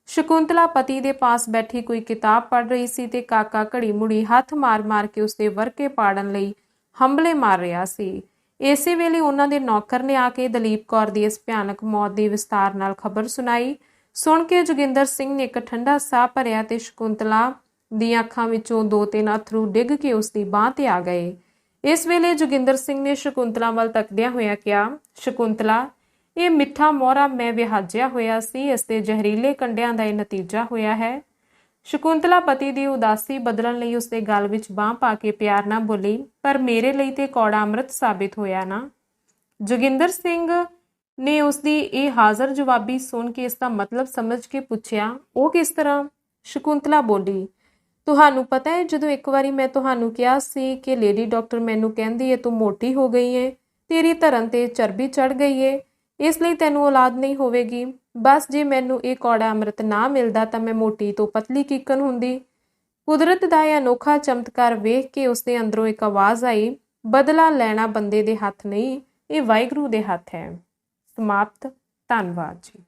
ਸ਼ਕੁੰਤਲਾ ਪਤੀ ਦੇ ਪਾਸ ਬੈਠੀ ਕੋਈ ਕਿਤਾਬ ਪੜ੍ਹ ਰਹੀ ਸੀ ਤੇ ਕਾਕਾ ਘੜੀ ਮੁੜੀ ਹੱਥ ਮਾਰ ਕੇ ਉਸਦੇ ਵਰਕੇ ਪਾੜਨ ਲਈ ਹੰਬਲੇ ਮਾਰ ਰਿਹਾ ਸੀ। ਇਸੇ ਵੇਲੇ ਉਹਨਾਂ ਦੇ ਨੌਕਰ ਨੇ ਆ ਕੇ ਦਲੀਪ ਕੌਰ ਦੀ ਇਸ ਭਿਆਨਕ ਮੌਤ ਦੀ ਵਿਸਤਾਰ ਨਾਲ ਖਬਰ ਸੁਣਾਈ। ਸੁਣ ਕੇ ਜੋਗਿੰਦਰ ਸਿੰਘ ਨੇ ਇੱਕ ਠੰਡਾ ਸਾਹ ਭਰਿਆ ਤੇ ਸ਼ਕੁੰਤਲਾ ਦੀਆਂ ਅੱਖਾਂ ਵਿੱਚੋਂ 2-3 ਅਥਰੂ ਡਿੱਗ ਕੇ ਉਸਦੀ ਬਾਂਹ ਤੇ ਆ ਗਏ। ਇਸ ਵੇਲੇ ਜੋਗਿੰਦਰ ਸਿੰਘ ਨੇ ਸ਼ਕੁੰਤਲਾ ਵੱਲ ਤੱਕਦਿਆਂ ਹੋਇਆਂ ਕਿਹਾ, ਸ਼ਕੁੰਤਲਾ, ਇਹ ਮਿੱਠਾ ਮੋਹਰਾ ਮੈਂ ਵਿਹਾਜਿਆ ਹੋਇਆ ਸੀ, ਇਸ ਦੇ ਜ਼ਹਿਰੀਲੇ ਕੰਡਿਆਂ ਦਾ ਇਹ ਨਤੀਜਾ ਹੋਇਆ ਹੈ। ਸ਼ਕੁੰਤਲਾ ਪਤੀ ਦੀ ਉਦਾਸੀ ਬਦਲਣ ਲਈ ਉਸਦੇ ਗਲ ਵਿੱਚ ਬਾਂਹ ਪਾ ਕੇ ਪਿਆਰ ਨਾਲ ਬੋਲੀ, ਪਰ ਮੇਰੇ ਲਈ ਤੇ ਕੌੜਾ ਅੰਮ੍ਰਿਤ ਸਾਬਿਤ ਹੋਇਆ ਨਾ। ਜੋਗਿੰਦਰ ਸਿੰਘ ਨੇ ਉਸਦੀ ਇਹ ਹਾਜ਼ਰ ਜਵਾਬੀ ਸੁਣ ਕੇ ਇਸ ਦਾ ਮਤਲਬ ਸਮਝ ਕੇ ਪੁੱਛਿਆ, ਉਹ ਕਿਸ ਤਰ੍ਹਾਂ? ਸ਼ਕੁੰਤਲਾ ਬੋਲੀ, ਤੁਹਾਨੂੰ ਪਤਾ ਹੈ, ਜਦੋਂ ਇੱਕ ਵਾਰੀ ਮੈਂ ਤੁਹਾਨੂੰ ਕਿਹਾ ਸੀ ਕਿ ਲੇਡੀ ਡਾਕਟਰ ਮੈਨੂੰ ਕਹਿੰਦੀ ਹੈ ਤੂੰ ਮੋਟੀ ਹੋ ਗਈ ਏ, ਤੇਰੀ ਧਰਨ ਤੇ ਚਰਬੀ ਚੜ ਗਈ ਏ, ਇਸ ਲਈ ਤੈਨੂੰ ਔਲਾਦ ਨਹੀਂ ਹੋਵੇਗੀ। ਬਸ ਜੇ ਮੈਨੂੰ ਇਹ ਕੌੜਾ ਅੰਮ੍ਰਿਤ ਨਾ ਮਿਲਦਾ ਤਾਂ ਮੈਂ ਮੋਟੀ ਤੋਂ ਪਤਲੀ ਕੀਕਣ ਹੁੰਦੀ। ਕੁਦਰਤ ਦਾ ਇਹ ਅਨੋਖਾ ਚਮਤਕਾਰ ਵੇਖ ਕੇ ਉਸਦੇ ਅੰਦਰੋਂ ਇੱਕ ਆਵਾਜ਼ ਆਈ, ਬਦਲਾ ਲੈਣਾ ਬੰਦੇ ਦੇ ਹੱਥ ਨਹੀਂ, ਇਹ ਵਾਹਿਗੁਰੂ ਦੇ ਹੱਥ ਹੈ। ਸਮਾਪਤ। ਧੰਨਵਾਦ ਜੀ।